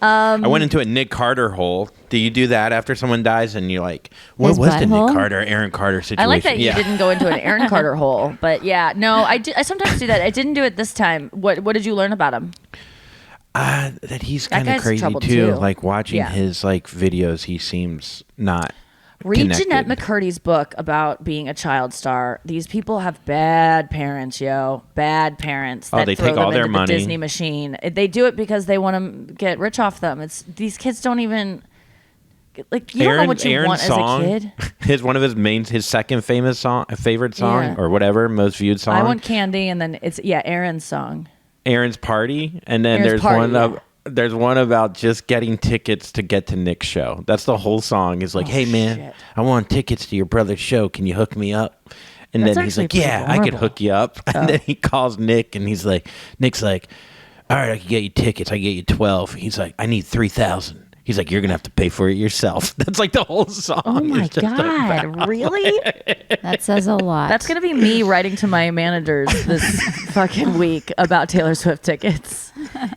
Um, I went into a Nick Carter hole. Do you do that after someone dies and you're like, what His was the butthole? Nick Carter, Aaron Carter situation? I like that you yeah. didn't go into an Aaron Carter hole, but yeah, no, I sometimes do that. I didn't do it this time. What did you learn about him? That he's That kind of guy's crazy troubled too. too. Like watching Yeah. his like videos, he seems not. Read connected. Jeanette McCurdy's book about being a child star. These people have bad parents, yo. Bad parents. Oh, that they throw take them all their into money. The Disney machine. They do it because they want to get rich off them. These kids don't even like. You don't know what you Aaron's want song, as a kid. one of his second favorite song Yeah. or whatever, most viewed song. I want candy, and then it's Aaron's song. Aaron's Party, and then Aaron's Party, there's one about just getting tickets to get to Nick's show. That's the whole song. Is like, hey man, shit. I want tickets to your brother's show. Can you hook me up? And That's then he's actually like, pretty yeah, I could vulnerable. hook you up. And then he calls Nick, and Nick's like, all right, I can get you tickets. I can get you 12. He's like, I need 3,000. He's like, you're gonna have to pay for it yourself. That's like the whole song. Oh my is just about- god, really? That says a lot. That's gonna be me writing to my managers this fucking week about Taylor Swift tickets.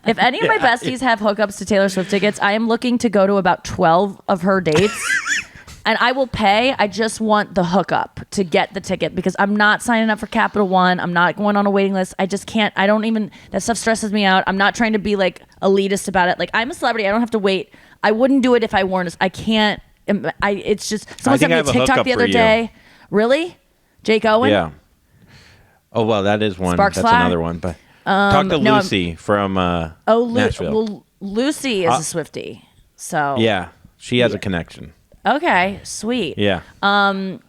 If any of my besties have hookups to Taylor Swift tickets, I am looking to go to about 12 of her dates. And I will pay. I just want the hookup to get the ticket because I'm not signing up for Capital One. I'm not going on a waiting list. I just can't. I don't even. That stuff stresses me out. I'm not trying to be like elitist about it. Like I'm a celebrity. I don't have to wait. I wouldn't do it if I weren't. I can't. It's just. Someone think sent me I a have a TikTok hookup the other for you. day. Really? Jake Owen? Yeah. Oh well, that is one. Sparks That's fly? another one. But talk to no, Lucy from Nashville. Well, Lucy is a Swiftie. So. Yeah, she has a connection. Okay. Sweet. Yeah. And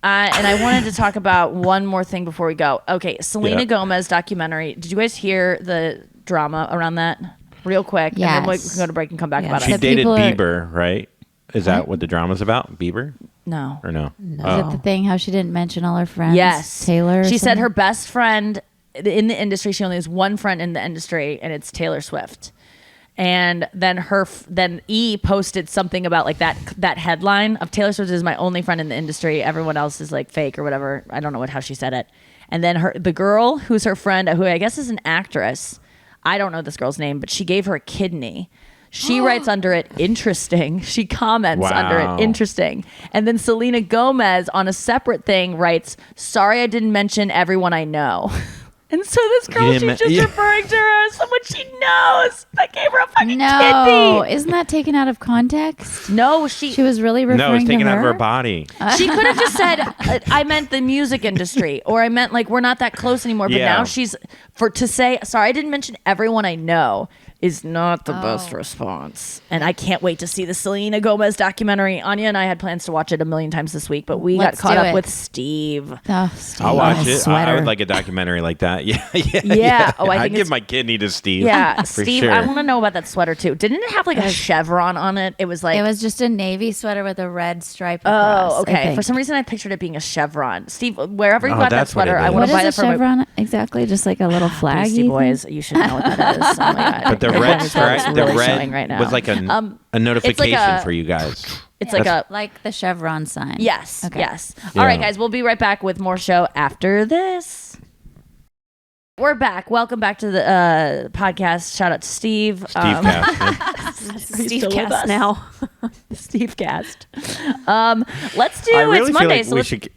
I wanted to talk about one more thing before we go. Okay, Selena Yeah. Gomez documentary. Did you guys hear the drama around that? Real quick. And then we Yes. can go to break and come back Yeah. about She So it. dated people are- Bieber, right? Is that what the drama's about? Bieber No. or no? Is it the thing how she didn't mention all her friends? Yes. Taylor. or She said something? her best friend in the industry, she only has one friend in the industry, and it's Taylor Swift. And then then E posted something about like that headline of Taylor Swift is my only friend in the industry. Everyone else is like fake or whatever. I don't know how she said it. And then the girl who's her friend, who I guess is an actress. I don't know this girl's name, but she gave her a kidney. She writes under it, interesting. She comments under it, interesting. And then Selena Gomez on a separate thing writes, sorry I didn't mention everyone I know. And so this girl, she's just referring to her as someone she knows that gave her a fucking kidney. Isn't that taken out of context? No, she was really referring to her? No, it's taken out of her body. She could have just said, I meant the music industry, or I meant like we're not that close anymore. But now she's, to say, sorry, I didn't mention everyone I know is not the best response. And I can't wait to see the Selena Gomez documentary. Anya and I had plans to watch it a million times this week, but we got caught up with Steve. Oh, Steve. I'll watch it. I would like a documentary like that. Yeah. Oh, I'd give my kidney to Steve. Yeah, for Steve, sure. I want to know about that sweater too. Didn't it have like a chevron on it? It was just a navy sweater with a red stripe across. Oh, okay. For some reason, I pictured it being a chevron. Steve, wherever you got that sweater, I want what to buy that is a for chevron exactly? Just like a little flag. Beastie Boys. You should know what that is. Oh my god! But the red stripe, the really red showing right now. was like a notification for you guys. It's like the chevron sign. Yes. Okay. Yes. Yeah. All right, guys. We'll be right back with more show after this. We're back. Welcome back to the podcast. Shout out to Steve. Stevecast now. Stevecast. Let's do. I really It's feel Monday, like so we let's. should.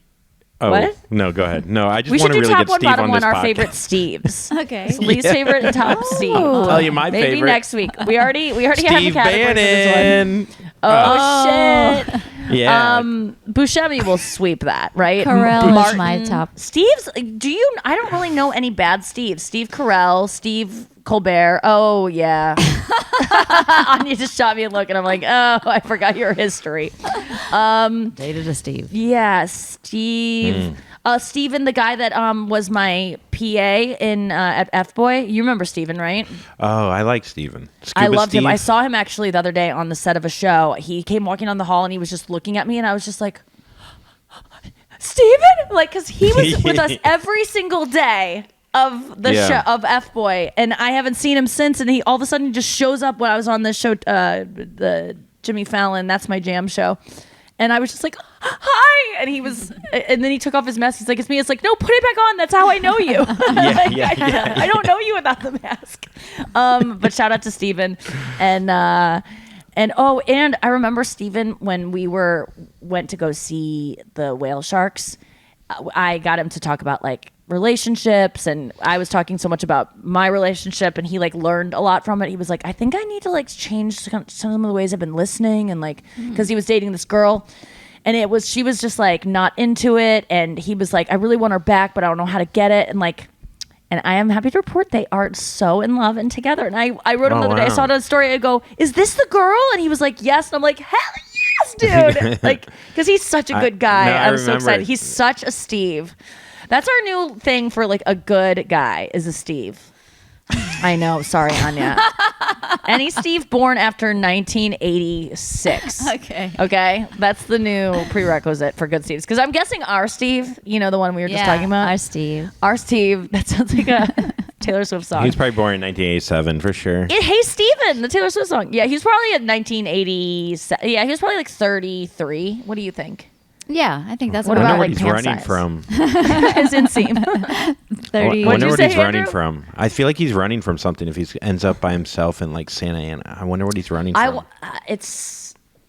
Oh, What? No, go ahead. No, I just We should want to do really top get one, Steve bottom on one, this our podcast. favorite Steves. Okay. Least favorite and top Steve. I'll tell you my Maybe favorite. next week. We already have a Steve category for this one. Bannon. Oh shit. Yeah. Buscemi will sweep that, right? Carell is Martin. my top. Steve's. I don't really know any bad Steves. Steve Carell, Steve Colbert. Oh yeah. Anya just shot me a look, and I'm like, oh, I forgot your history. Dated a Steve. Yeah, Steve. Steven, the guy that was my PA in at F Boy. You remember Steven, right? Oh, I like Steven. I Scuba loved Steve. him. I saw him actually the other day on the set of a show. He came walking down the hall and he was just looking at me, and I was just like, Steven? Like, because he was with us every single day of the show of F Boy, and I haven't seen him since. And he all of a sudden just shows up when I was on this show, the Jimmy Fallon, That's My Jam show. And I was just like, hi. And he was, and then he took off his mask. He's like, it's me. It's like, no, put it back on. That's how I know you. I don't know you without the mask. But shout out to Steven. And I remember Steven when we went to go see the whale sharks. I got him to talk about like relationships, and I was talking so much about my relationship, and he like learned a lot from it. He was like, I think I need to like change some of the ways I've been listening, and like because he was dating this girl, and she was just like not into it, and he was like, I really want her back, but I don't know how to get it, and I am happy to report they are so in love and together. And I wrote him the other day. I saw it on a story. I go, is this the girl? And he was like, yes. And I'm like, hell yes, dude. Like, because he's such a good guy. I'm so excited. He's such a Steve. That's our new thing for like a good guy is a Steve. I know. Sorry, Anya. Any Steve born after 1986. Okay. That's the new prerequisite for good Steves. Because I'm guessing our Steve, the one we were just talking about. Our Steve. Our Steve. That sounds like a Taylor Swift song. He's probably born in 1987 for sure. Hey Steven, the Taylor Swift song. Yeah, he's probably in 1987. Yeah, he was probably like 33. What do you think? Yeah, I think that's I what wonder about, what like, he's pant running size? from. His inseam. 30. I What'd wonder you what say, he's running Andrew? from. I feel like he's running from something if he ends up by himself in like Santa Ana. I wonder what he's running from.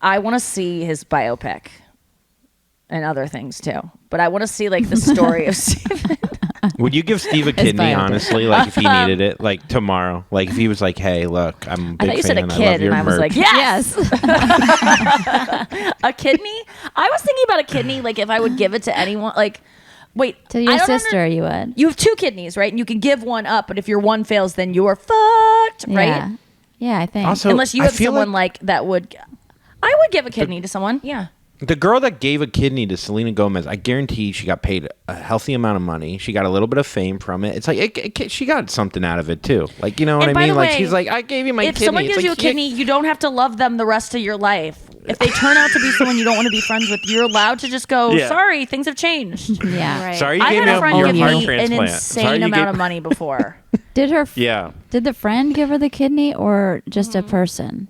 I want to see his biopic and other things too. But I want to see like the story of Steven. Would you give Steve a kidney, honestly, like if he needed it, like tomorrow? Like if he was like, hey, look, I'm a I big thought you said fan. a I love kid, your and I was merch. like, yes. A kidney? I was thinking about a kidney, like if I would give it to anyone. Like, wait, To your sister, you would. You have 2 kidneys, right? And you can give one up, but if your one fails, then you're fucked, right? Yeah. Yeah, I think. Also, Unless you I have feel someone like that would. I would give a kidney to someone. Yeah. The girl that gave a kidney to Selena Gomez, I guarantee she got paid a healthy amount of money. She got a little bit of fame from it. It's like she got something out of it too. Like, you know what And I by mean? the Like way, she's like, I gave you my If kidney. someone It's gives you a like, kidney, you don't have to love them the rest of your life. If they turn out to be someone you don't want to be friends with, you're allowed to just go, Yeah. sorry, things have changed. Yeah. Right. Sorry you I gave had a me friend your give heart me an transplant. insane Sorry you amount gave- of money before. Did her? Yeah. Did the friend give her the kidney or just a person?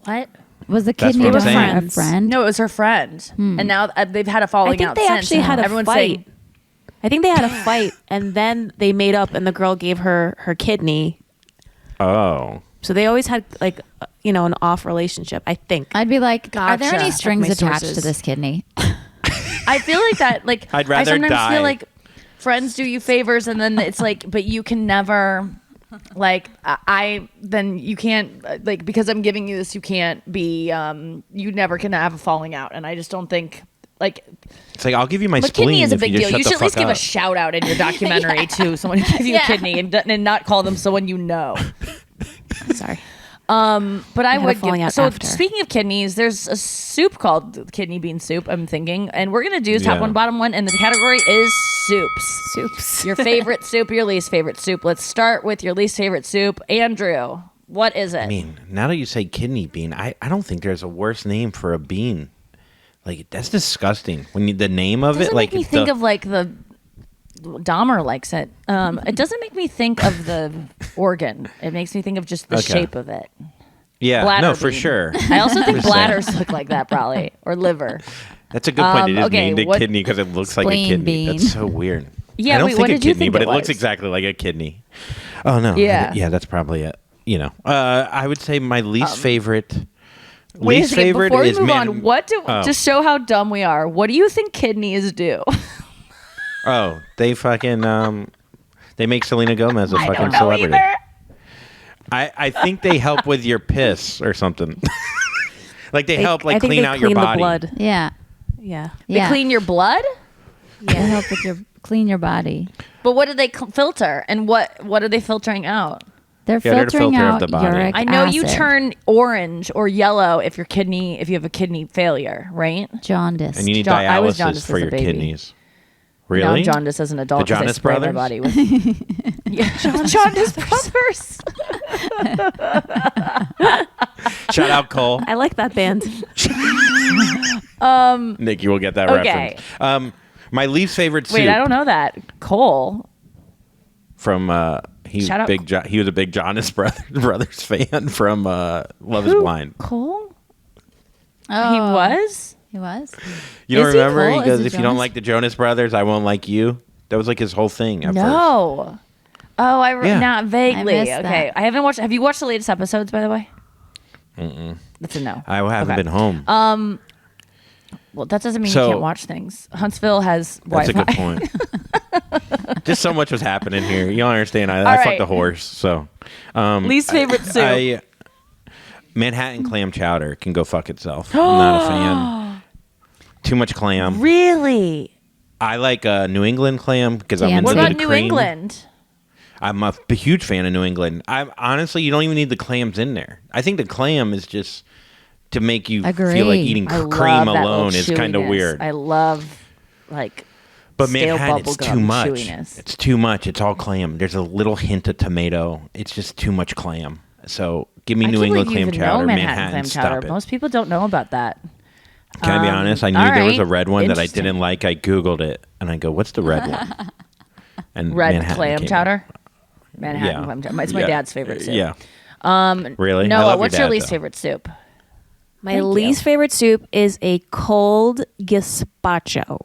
What? Was the That's kidney what I'm donor a saying. friend? No, it was her friend, and now they've had a falling I think out. they since, actually and had a everyone's fight. saying- I think they had a fight, and then they made up, and the girl gave her kidney. Oh. So they always had like an off relationship. I think. I'd be like, are there Gotcha. any strings Check my attached to sources. this kidney? I feel like that. Like I'd rather I sometimes die. feel like friends do you favors, and then it's like, but you can never. Like then you can't like because I'm giving you this, you can't be you never can have a falling out, and I just don't think like. It's like, I'll give you my But spleen kidney is a if big you deal. just You shut should the at least fuck give a up. shout out in your documentary to someone who gives you a kidney and not call them someone you know. Sorry. But I had a would falling give. out So after. speaking of kidneys, there's a soup called kidney bean soup. I'm thinking, and we're gonna do top Yeah. one, bottom one, and the category is soups. Soups. Your favorite soup, your least favorite soup. Let's start with your least favorite soup, Andrew. What is it? I mean, now that you say kidney bean, I don't think there's a worse name for a bean. Like, that's disgusting. When the name of doesn't it, like make me think of like the Dahmer likes it. It doesn't make me think of the organ. It makes me think of just the Okay. shape of it. yeah, bladder no, for bean. sure. I also think Just saying. bladders look like that probably, or liver. That's a good point. It is okay, named a what- kidney because it looks like a Spleen kidney. bean. That's so weird. Yeah, I don't wait, think what a did you kidney, think but it it looks was? exactly like a kidney. Oh no. Yeah. Yeah, that's probably it. I would say my least favorite. Wait a Least second, favorite before we is move man. on, what do Oh. to show how dumb we are? What do you think kidneys do? Oh, they fucking they make Selena Gomez a I fucking don't know celebrity. either. I think they help with your piss or something. Like they help I like think clean they out your clean body. the blood. Yeah. Yeah. They Yeah. clean your blood, They help with your clean your body. but what do they filter? And what are they filtering out? They're Yeah, they're the filtering filter of out the body. uric I know you acid. turn orange or yellow if you have a kidney failure, right? jaundice. And you need I was dialysis jaundiced for as a your baby. kidneys. Now Really? I'm jaundiced as an adult The because I Jonas spray my Brothers? body with. Yeah, jaundiced brothers. Shout out Cole. I like that band. Nick, you will get that Okay. reference. My least favorite soup Wait, I don't know that. Cole. from Shout out- he was a big Jonas Brothers fan from Love Is Blind. Cole? Oh, He was? He was. You don't Is he remember? Cole? He goes, Is it "If you don't Jonas? like the Jonas Brothers, I won't like you." That was like his whole thing at first. No. Oh, Yeah. not vaguely. I missed Okay. that. I haven't watched. Have you watched the latest episodes, by the way? That's a no. I haven't Okay. been home. Well, that doesn't mean So- you can't watch things. Huntsville has That's Wi-Fi. a good point. Just so much was happening here. You don't understand. I right. fucked a horse. So Least favorite soup. Manhattan clam chowder can go fuck itself. I'm not a fan. Too much clam. Really? I like New England clam because I'm Fancy. into What the about New cream. England? I'm a huge fan of New England. I'm honestly, you don't even need the clams in there. I think the clam is just to make you feel like Agreed. eating I cream love that alone little is kind of chewiness. weird. I love like But stale Manhattan, it's bubblegum too much. chewiness. It's too much. It's all clam. There's a little hint of tomato. It's just too much clam. So give me I New can't England believe you clam even chowder. know Manhattan clam stop chowder. it. Most people don't know about that. Can I be honest? I knew all there was a right. red one that I Interesting. didn't like. I Googled it and I go, what's the red one? And Red Manhattan clam came chowder. up. Manhattan Yeah. clam chowder. It's my Yeah. dad's favorite soup. Yeah. Really? I Noah, love what's your your dad, least though. favorite soup? My Thank you. least favorite soup is a cold gazpacho.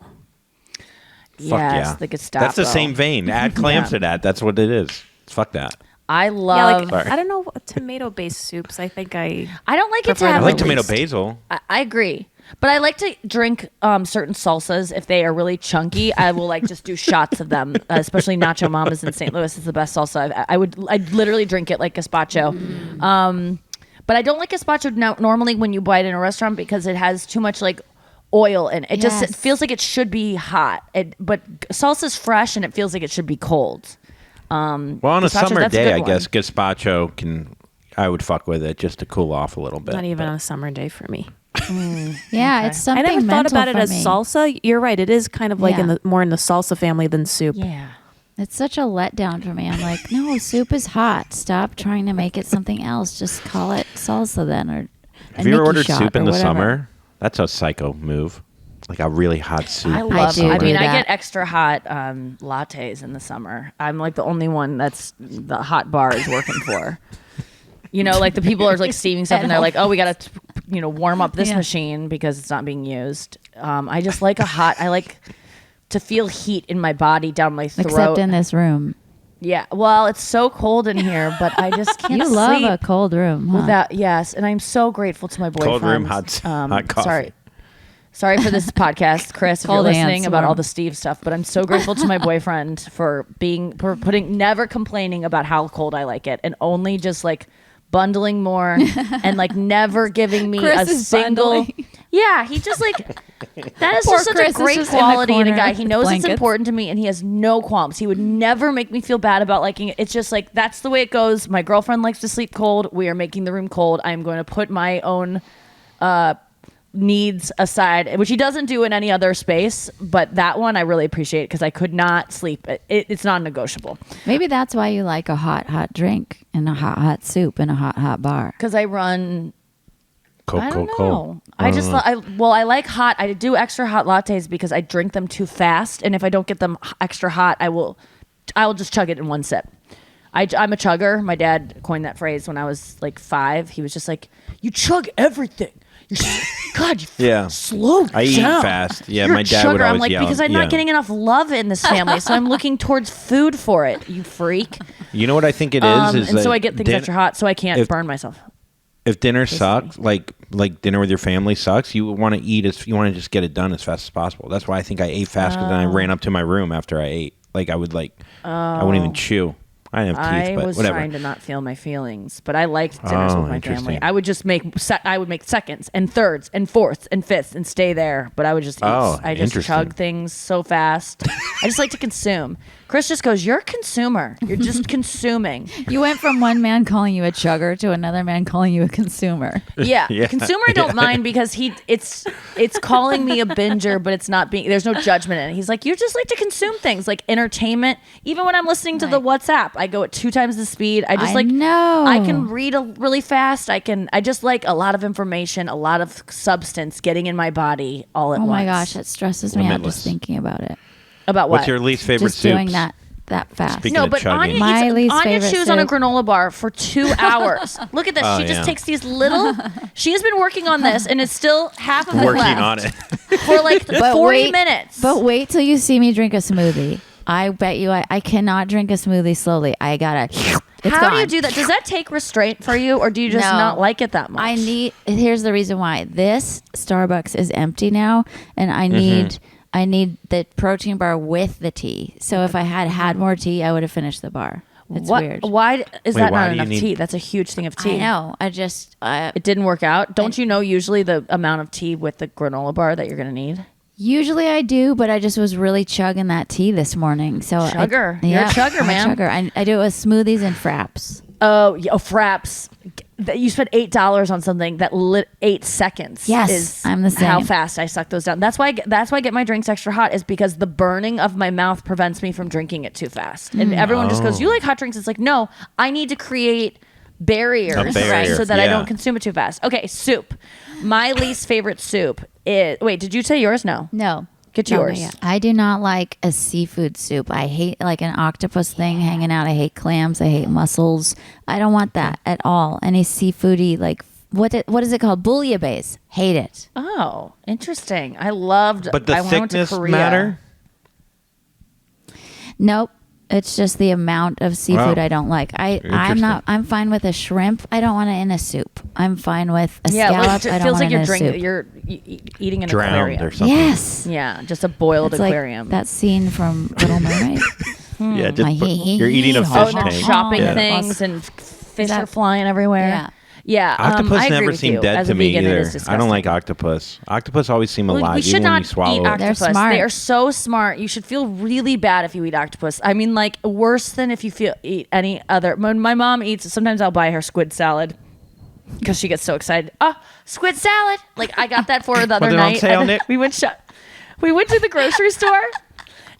Yes, yeah. the Gestapo. That's the same vein. Add clams Yeah. to that. That's what it is. Fuck that. I Yeah, love. like I don't know, tomato-based soups. I think I I don't like it to prefer have. I the like at tomato least- basil. I agree. But I like to drink certain salsas if they are really chunky. I will like just do shots of them, especially Nacho Mama's in St. Louis is the best salsa. I'd literally drink it like gazpacho. But I don't like gazpacho normally when you buy it in a restaurant because it has too much like oil in it. It just Yes. it feels like it should be hot. But salsa's fresh and it feels like it should be cold. Well, on a Gazpacho, summer that's a day, good I one. guess gazpacho I would fuck with it just to cool off a little bit. not even but- on a summer day for me. Yeah, it's I something. never thought mental about it for as me. salsa. You're right. It is kind of like Yeah. more in the salsa family than soup. Yeah. It's such a letdown for me. I'm like, no, soup is hot. Stop trying to make it something else. Just call it salsa then, or a Have you ever Nikki ordered shot soup in or the whatever. summer? That's a psycho move. like a really hot soup. I love. do I mean, do I that. get extra hot lattes in the summer. I'm like the only one that's the hot bar is working for. You know, like the people are like steaming stuff, and they're like, "Oh, we gotta, warm up this machine because it's not being used." I just like a hot. I like to feel heat in my body down my throat. Except in this room. Yeah, well, it's so cold in here, but I just can't You love sleep a cold room, huh? without. Yes, and I'm so grateful to my boyfriend. Cold room, hot coffee. Sorry for this podcast, Chris, if Cold you're hands, listening about warm. all the Steve stuff, but I'm so grateful to my boyfriend for never complaining about how cold I like it, and only just like bundling more and like never giving me Chris a is single. bundling. Yeah, he just like that is Poor just such Chris a is great just in the quality in a corner guy. with He knows blankets. it's important to me, and he has no qualms. He would never make me feel bad about liking it. It's just like that's the way it goes. My girlfriend likes to sleep cold. We are making the room cold. I'm going to put my own needs aside, which he doesn't do in any other space, but that one I really appreciate because I could not sleep. It's non-negotiable Maybe that's why you like a hot drink and a hot soup and a hot bar. because I run. I don't Cold. know. I like hot. I do extra hot lattes because I drink them too fast, and if I don't get them extra hot, I will just chug it in one sip. I'm a chugger. My dad coined that phrase when I was like 5. He was just like, "You chug everything. God, you Yeah. slow I eat down. fast. Yeah, You're my a dad would chugger." I'm always like, yell. because I'm not getting enough love in this family, so I'm looking towards food for it. You freak. You know what I think it is? Is And that so I get things extra hot, so I can't burn myself. If dinner sucks, like dinner with your family sucks, you want to you want to just get it done as fast as possible. That's why I think I ate fast because then I ran up to my room after I ate. Like I would I wouldn't even chew. I didn't have teeth, I but was whatever. trying to not feel my feelings, but I liked dinners with my interesting. family. I would just make seconds and thirds and fourths and fifths and stay there. But I would just eat. I just interesting. chug things so fast. I just like to consume. Chris just goes, "You're a consumer. You're just consuming." You went from one man calling you a chugger to another man calling you a consumer. Yeah, Yeah. consumer I don't mind because it's calling me a binger, but it's not being. There's no judgment in it. He's like, you just like to consume things like entertainment. Even when I'm listening to the WhatsApp, I go at 2 times the speed. I just know. I can read really fast. I just like a lot of information, a lot of substance getting in my body all at Oh once. my gosh, that stresses me out Limitless. just thinking about it. About what? What's your least favorite Just doing soups? that fast. Speaking No, of but chugging. Anya, My least Anya favorite chews on a soup. granola bar for 2 hours. Look at this. Oh, She just yeah. takes these little. She has been working on this, and it's still half of it Working left on it. for like 40 minutes. But wait till you see me drink a smoothie. I bet you I cannot drink a smoothie slowly. I gotta. It's How do you gone. do that? Does that take restraint for you, or do you just No. not like it that much? Here's the reason why. This Starbucks is empty now, and Mm-hmm. I need the protein bar with the tea. So if I had more tea, I would have finished the bar. It's weird. Why is Wait, that why not do you enough need- tea? That's a huge thing of tea. I know. It didn't work out. Don't you know usually the amount of tea with the granola bar that you're going to need? Usually I do, but I just was really chugging that tea this morning. So Chugger. You're a chugger, I'm a man. chugger. I do it with smoothies and fraps. Oh, fraps. You spent $8 on something that lit 8 seconds. Yes, is I'm the How same. fast I suck those down. That's why I get my drinks extra hot, is because the burning of my mouth prevents me from drinking it too fast. And everyone just goes, "You like hot drinks?" It's like, no, I need to create barriers barrier, so that I yeah. don't consume it too fast. Okay, soup. My least favorite soup is. Wait, did you say yours? No. No. Get No, yours. not yet. I do not like a seafood soup. I hate like an octopus thing hanging out. I hate clams. I hate mussels. I don't want that at all. Any seafoody like what is it called? Bouillabaisse. Hate it. Oh, interesting. I loved. But the I went to thickness Korea. matter? Nope. It's just the amount of seafood Wow. I don't like. Interesting. I'm fine with a shrimp. I don't want it in a soup. I'm fine with a Yeah, scallop. like, I it don't feels want like it you're in a drinking. soup. You're eating an Drowned aquarium. or something. Yes. Yeah, just a boiled It's aquarium. like that scene from Little Mermaid. Yeah, just My you're eating a Oh, fish Oh, and they're tank. chopping Yeah. things and fish that- are flying everywhere. Yeah. Yeah, Octopus I agree never with seemed you. dead As to a me vegan, it either. is I don't disgusting. like octopus. Octopus always seem alive, We should even when not you swallow eat it. They're octopus. smart. They are so smart. You should feel really bad if you eat octopus. I mean, like worse than if you eat any other. When my mom eats, sometimes I'll buy her squid salad because she gets so excited. Oh, squid salad! Like I got that for her the other Was it on night. sale, and then Nick? we went to the grocery store.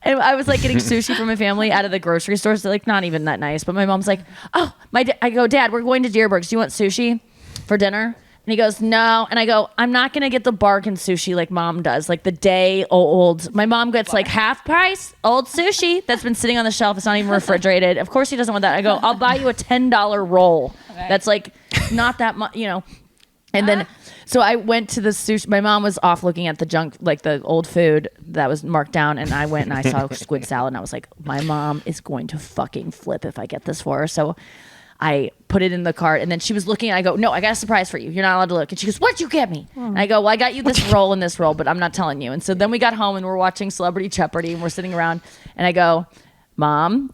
And I was like getting sushi for my family out of the grocery store. So like not even that nice. But my mom's like, oh, I go, Dad, we're going to Deerberg's. Do you want sushi for dinner? And he goes, no. And I go, I'm not going to get the bargain sushi like mom does. Like the day old. My mom gets like half price old sushi that's been sitting on the shelf. It's not even refrigerated. Of course he doesn't want that. I go, I'll buy you a $10 roll. Okay. That's like not that much, you know. And then, so I went to the sushi. My mom was off looking at the junk, like the old food that was marked down. And I went and I saw squid salad. And I was like, my mom is going to fucking flip if I get this for her. So I put it in the cart, and then she was looking, and I go, no, I got a surprise for you. You're not allowed to look. And she goes, what'd you get me? And I go, well, I got you this roll and this roll, but I'm not telling you. And so then we got home, and we're watching Celebrity Jeopardy, and we're sitting around, and I go, Mom,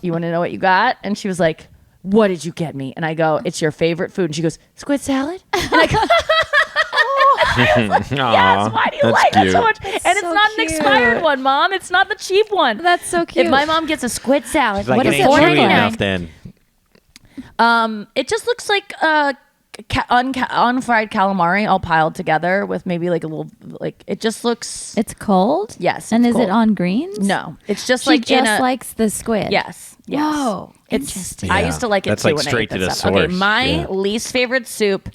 you want to know what you got? And she was like, what did you get me? And I go, it's your favorite food. And she goes, squid salad? And I go, yes, why do you like that so much? And it's so not cute. an expired one, Mom. It's not the cheap one. That's so cute. If my mom gets a squid salad, Like, What it is ain't it chewy like? enough then. it just looks like unfried calamari all piled together with maybe like a little, like it just looks. It's cold? Yes, And it's is it cold. on greens? No, it's just She like just in a, likes the squid. yes. Whoa. It's Interesting. I Yeah. used to like it That's too like when I straight ate to that the stuff. Okay, source. my Yeah. least favorite soup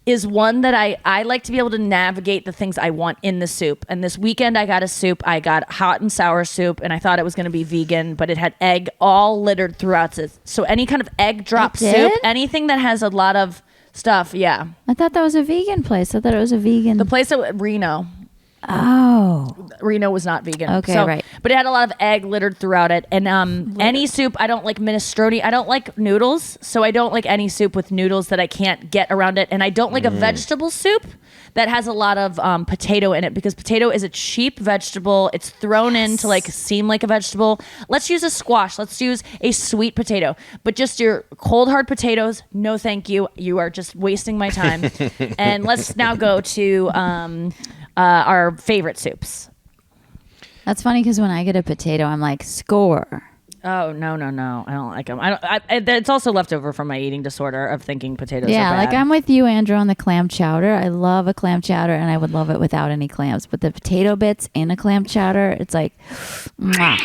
is one that I like to be able to navigate the things I want in the soup. And this weekend I got a soup. I got hot and sour soup, and I thought it was going to be vegan, but it had egg all littered throughout it. So any kind of egg drop It did? soup, anything that has a lot of stuff, yeah. I thought that was a vegan place. I thought it was a vegan. The place at Reno was not vegan. Okay, So- right. But it had a lot of egg littered throughout it. And any soup, I don't like minestrone. I don't like noodles. So I don't like any soup with noodles that I can't get around it. And I don't like a vegetable soup that has a lot of potato in it, because potato is a cheap vegetable. It's thrown in to like seem like a vegetable. Let's use a squash. Let's use a sweet potato. But just your cold hard potatoes, no thank you. You are just wasting my time. And let's now go to our favorite soups. That's funny because when I get a potato, I'm like, score. Oh no! I don't like them. It's also left over from my eating disorder of thinking potatoes. Yeah, are like bad. I'm with you, Andrew, on the clam chowder. I love a clam chowder, and I would love it without any clams. But the potato bits in a clam chowder, it's like, mwah.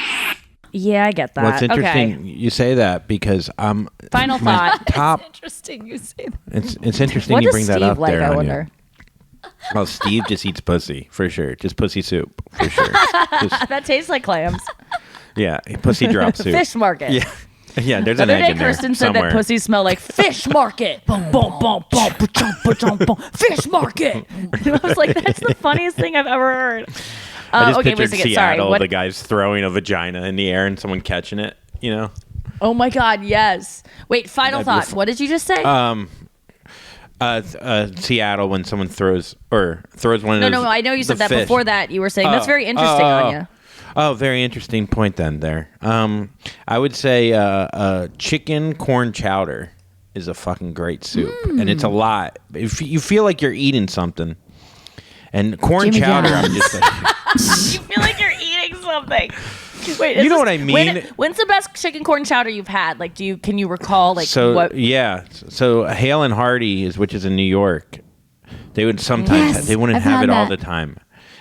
Yeah, I get that. Well, it's interesting Okay. you say that because Final my thought. top. Interesting you say that. It's interesting What you does bring that Steve up like? there. I Anya. wonder. Well, Steve just eats pussy for sure. Just pussy soup for sure. Just, That tastes like clams. yeah, pussy drop soup. Fish market. Yeah, yeah. There's The an other egg day, in there Kristen said somewhere. that pussies smell like fish market. Boom, boom, boom, boom, ba-chum, ba-chum, boom. Fish market. And I was like, that's the funniest thing I've ever heard. I just Okay, wait a pictured second. Sorry. Seattle, What? the guys throwing a vagina in the air and someone catching it. You know. Oh my God, yes. Wait, final That'd be thought. What did you just say? Seattle when someone throws one of those. No, I know you said the that fish. before that. You were saying that's Oh, very interesting, Anya. Oh, very interesting point then there. I would say chicken corn chowder is a fucking great soup, and it's a lot. If you feel like you're eating something, and corn Jimmy chowder, John's. I'm just like, You feel like you're eating something. Wait, You know what I mean? When's the best chicken corn chowder you've had? Like, can you recall like so what? yeah. So Hale and Hardy which is in New York. They would sometimes Yes, they wouldn't I've have had it all that. the time.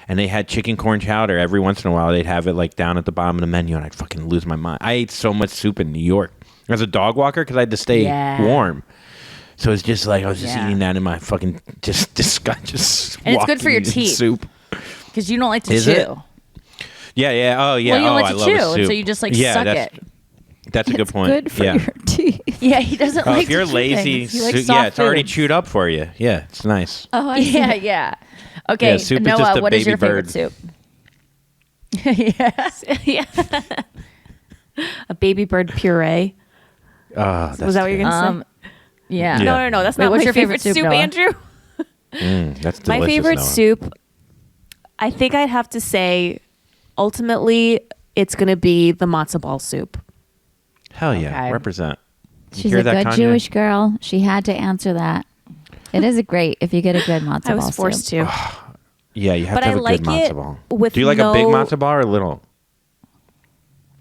And they had chicken corn chowder every once in a while. They'd have it like down at the bottom of the menu, and I'd fucking lose my mind. I ate so much soup in New York as a dog walker because I had to stay Yeah. warm. So it's just like I was just Yeah. eating that in my fucking just disgust. Just And it's good for your walking, eating teeth. Soup. Because you don't like to Is chew. it? Yeah. Oh yeah. Well, you don't oh, like I to love a chew, and soup. so you just like yeah, suck that's, it. That's a good It's point. good for yeah. your teeth. Yeah, he doesn't Oh, like if you're to chew lazy, things. He likes yeah, soft it's already foods. chewed up for you. Yeah, it's nice. Oh, I Yeah. Okay, Yeah, soup is Noah, just a what is baby your favorite bird. soup? Yes. Yeah. A baby bird puree. Oh, Was that what you're gonna say? Yeah. Yeah. No. That's Wait, not what's my your favorite favorite soup, soup, Noah? Andrew. That's delicious. My favorite Noah. soup, I think I'd have to say, ultimately, it's going to be the matzo ball soup. Hell yeah, Okay. represent. You She's hear a that, good Kanye? Jewish girl. She had to answer that. It is a great if you get a good matzo I ball was forced soup. to. Yeah, you have But to have I a like good it matzo ball. with Do you like a big no- matzo ball or a little?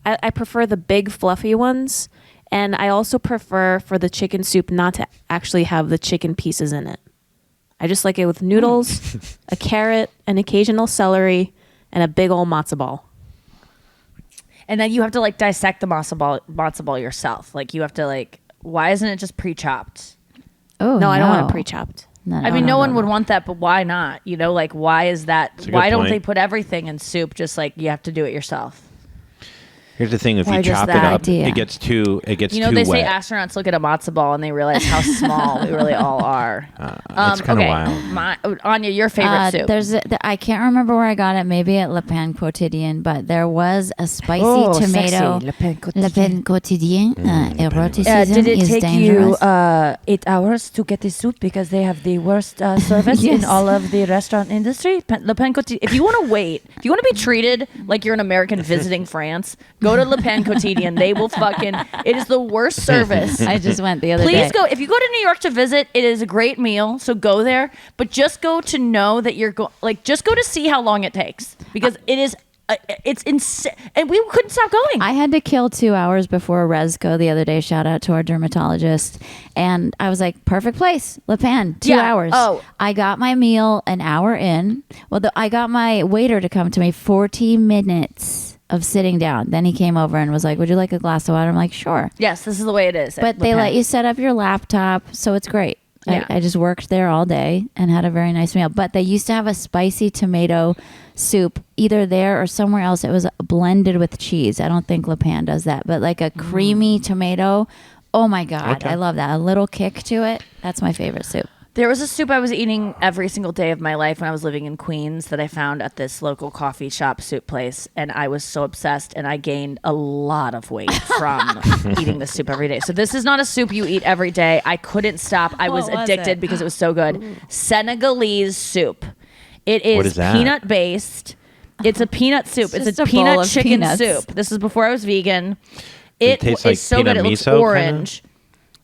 I prefer the big fluffy ones, and I also prefer for the chicken soup not to actually have the chicken pieces in it. I just like it with noodles, a carrot, an occasional celery, and a big old matzo ball. And then you have to like dissect the matzo ball yourself. Like you have to like, why isn't it just pre-chopped? Oh No, I don't want it pre-chopped. I mean, no one would want that, but why not? You know, like, why is that? a good Why don't point. they put everything in soup? Just like you have to do it yourself. Here's the thing: if Why you just chop it that up, idea? it gets too You know, too they say wet. astronauts look at a matzo ball and they realize how small we really all are. It's kind of wild. Anya, your favorite soup? I can't remember where I got it. Maybe at Le Pain Quotidien, but there was a spicy Oh, tomato. sexy. Le Pain Quotidien. Le Pain Quotidien. Eroticism did it is take dangerous. you 8 hours to get this soup because they have the worst service Yes. in all of the restaurant industry? Le Pain Quotidien. If you want to wait, if you want to be treated like you're an American visiting France, go to Le Pain Quotidien. They will fucking. It is the worst service. I just went the other day. Please go. If you go to New York to visit, it is a great meal. So go there, but just go to know that you're just go to see how long it takes because it is. It's insane, and we couldn't stop going. I had to kill 2 hours before Resco the other day. Shout out to our dermatologist. And I was like, perfect place. Le Pan, 2 Yeah. hours. Oh. I got my meal an hour in. Well, I got my waiter to come to me 40 minutes of sitting down. Then he came over and was like, would you like a glass of water? I'm like, sure. Yes, this is the way it is. But they let you set up your laptop. So it's great. Yeah. I just worked there all day and had a very nice meal. But they used to have a spicy tomato soup either there or somewhere else. It was blended with cheese. I don't think Le Pan does that, but like a creamy tomato. Oh my God. Okay. I love that. A little kick to it. That's my favorite soup. There was a soup I was eating every single day of my life when I was living in Queens that I found at this local coffee shop soup place, and I was so obsessed, and I gained a lot of weight from eating this soup every day. So this is not a soup you eat every day. I couldn't stop. I was What was addicted it? because it was so good. Senegalese soup. It What is is that? peanut based. It's a peanut soup. It's just a a bowl peanut of chicken peanuts. soup. This is before I was vegan. it It taste is like so good. peanut It looks miso, kinda? orange.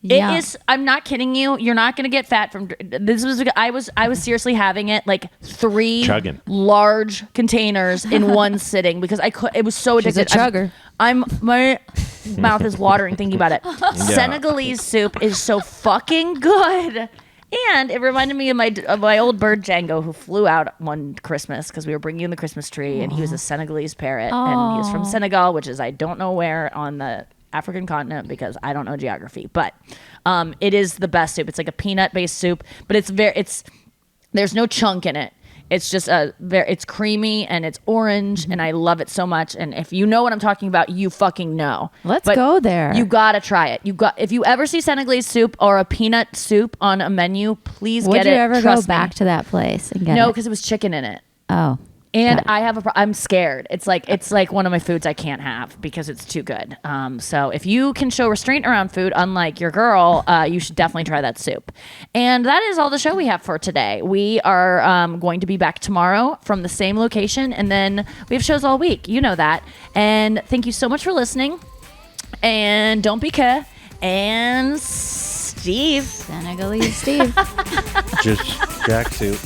Yeah. It is. I'm not kidding you. You're not going to get fat from this. I was seriously having it like 3 Chugging. large containers in one sitting because I could. It was so She's a addictive. chugger. My mouth is watering thinking about it. Senegalese soup is so fucking good. And it reminded me of my old bird Django, who flew out one Christmas because we were bringing in the Christmas tree, and he was a Senegalese parrot, and he was from Senegal, which is I don't know where on the African continent because I don't know geography, but it is the best soup. It's like a peanut based soup, but there's no chunk in it. It's just it's creamy and it's orange, and I love it so much. And if you know what I'm talking about, you fucking know. Let's But go there. You gotta try it. If you ever see Senegalese soup or a peanut soup on a menu, please Would get you it. ever Trust go me. back to that place and get No, it? because it was chicken in it. Oh. And Got it. I'm scared. It's like one of my foods I can't have because it's too good. So if you can show restraint around food, unlike your girl, you should definitely try that soup. And that is all the show we have for today. We are going to be back tomorrow from the same location, and then we have shows all week. You know that. And thank you so much for listening. And don't be care. And Steve. Senegalese Steve. Just jack soup.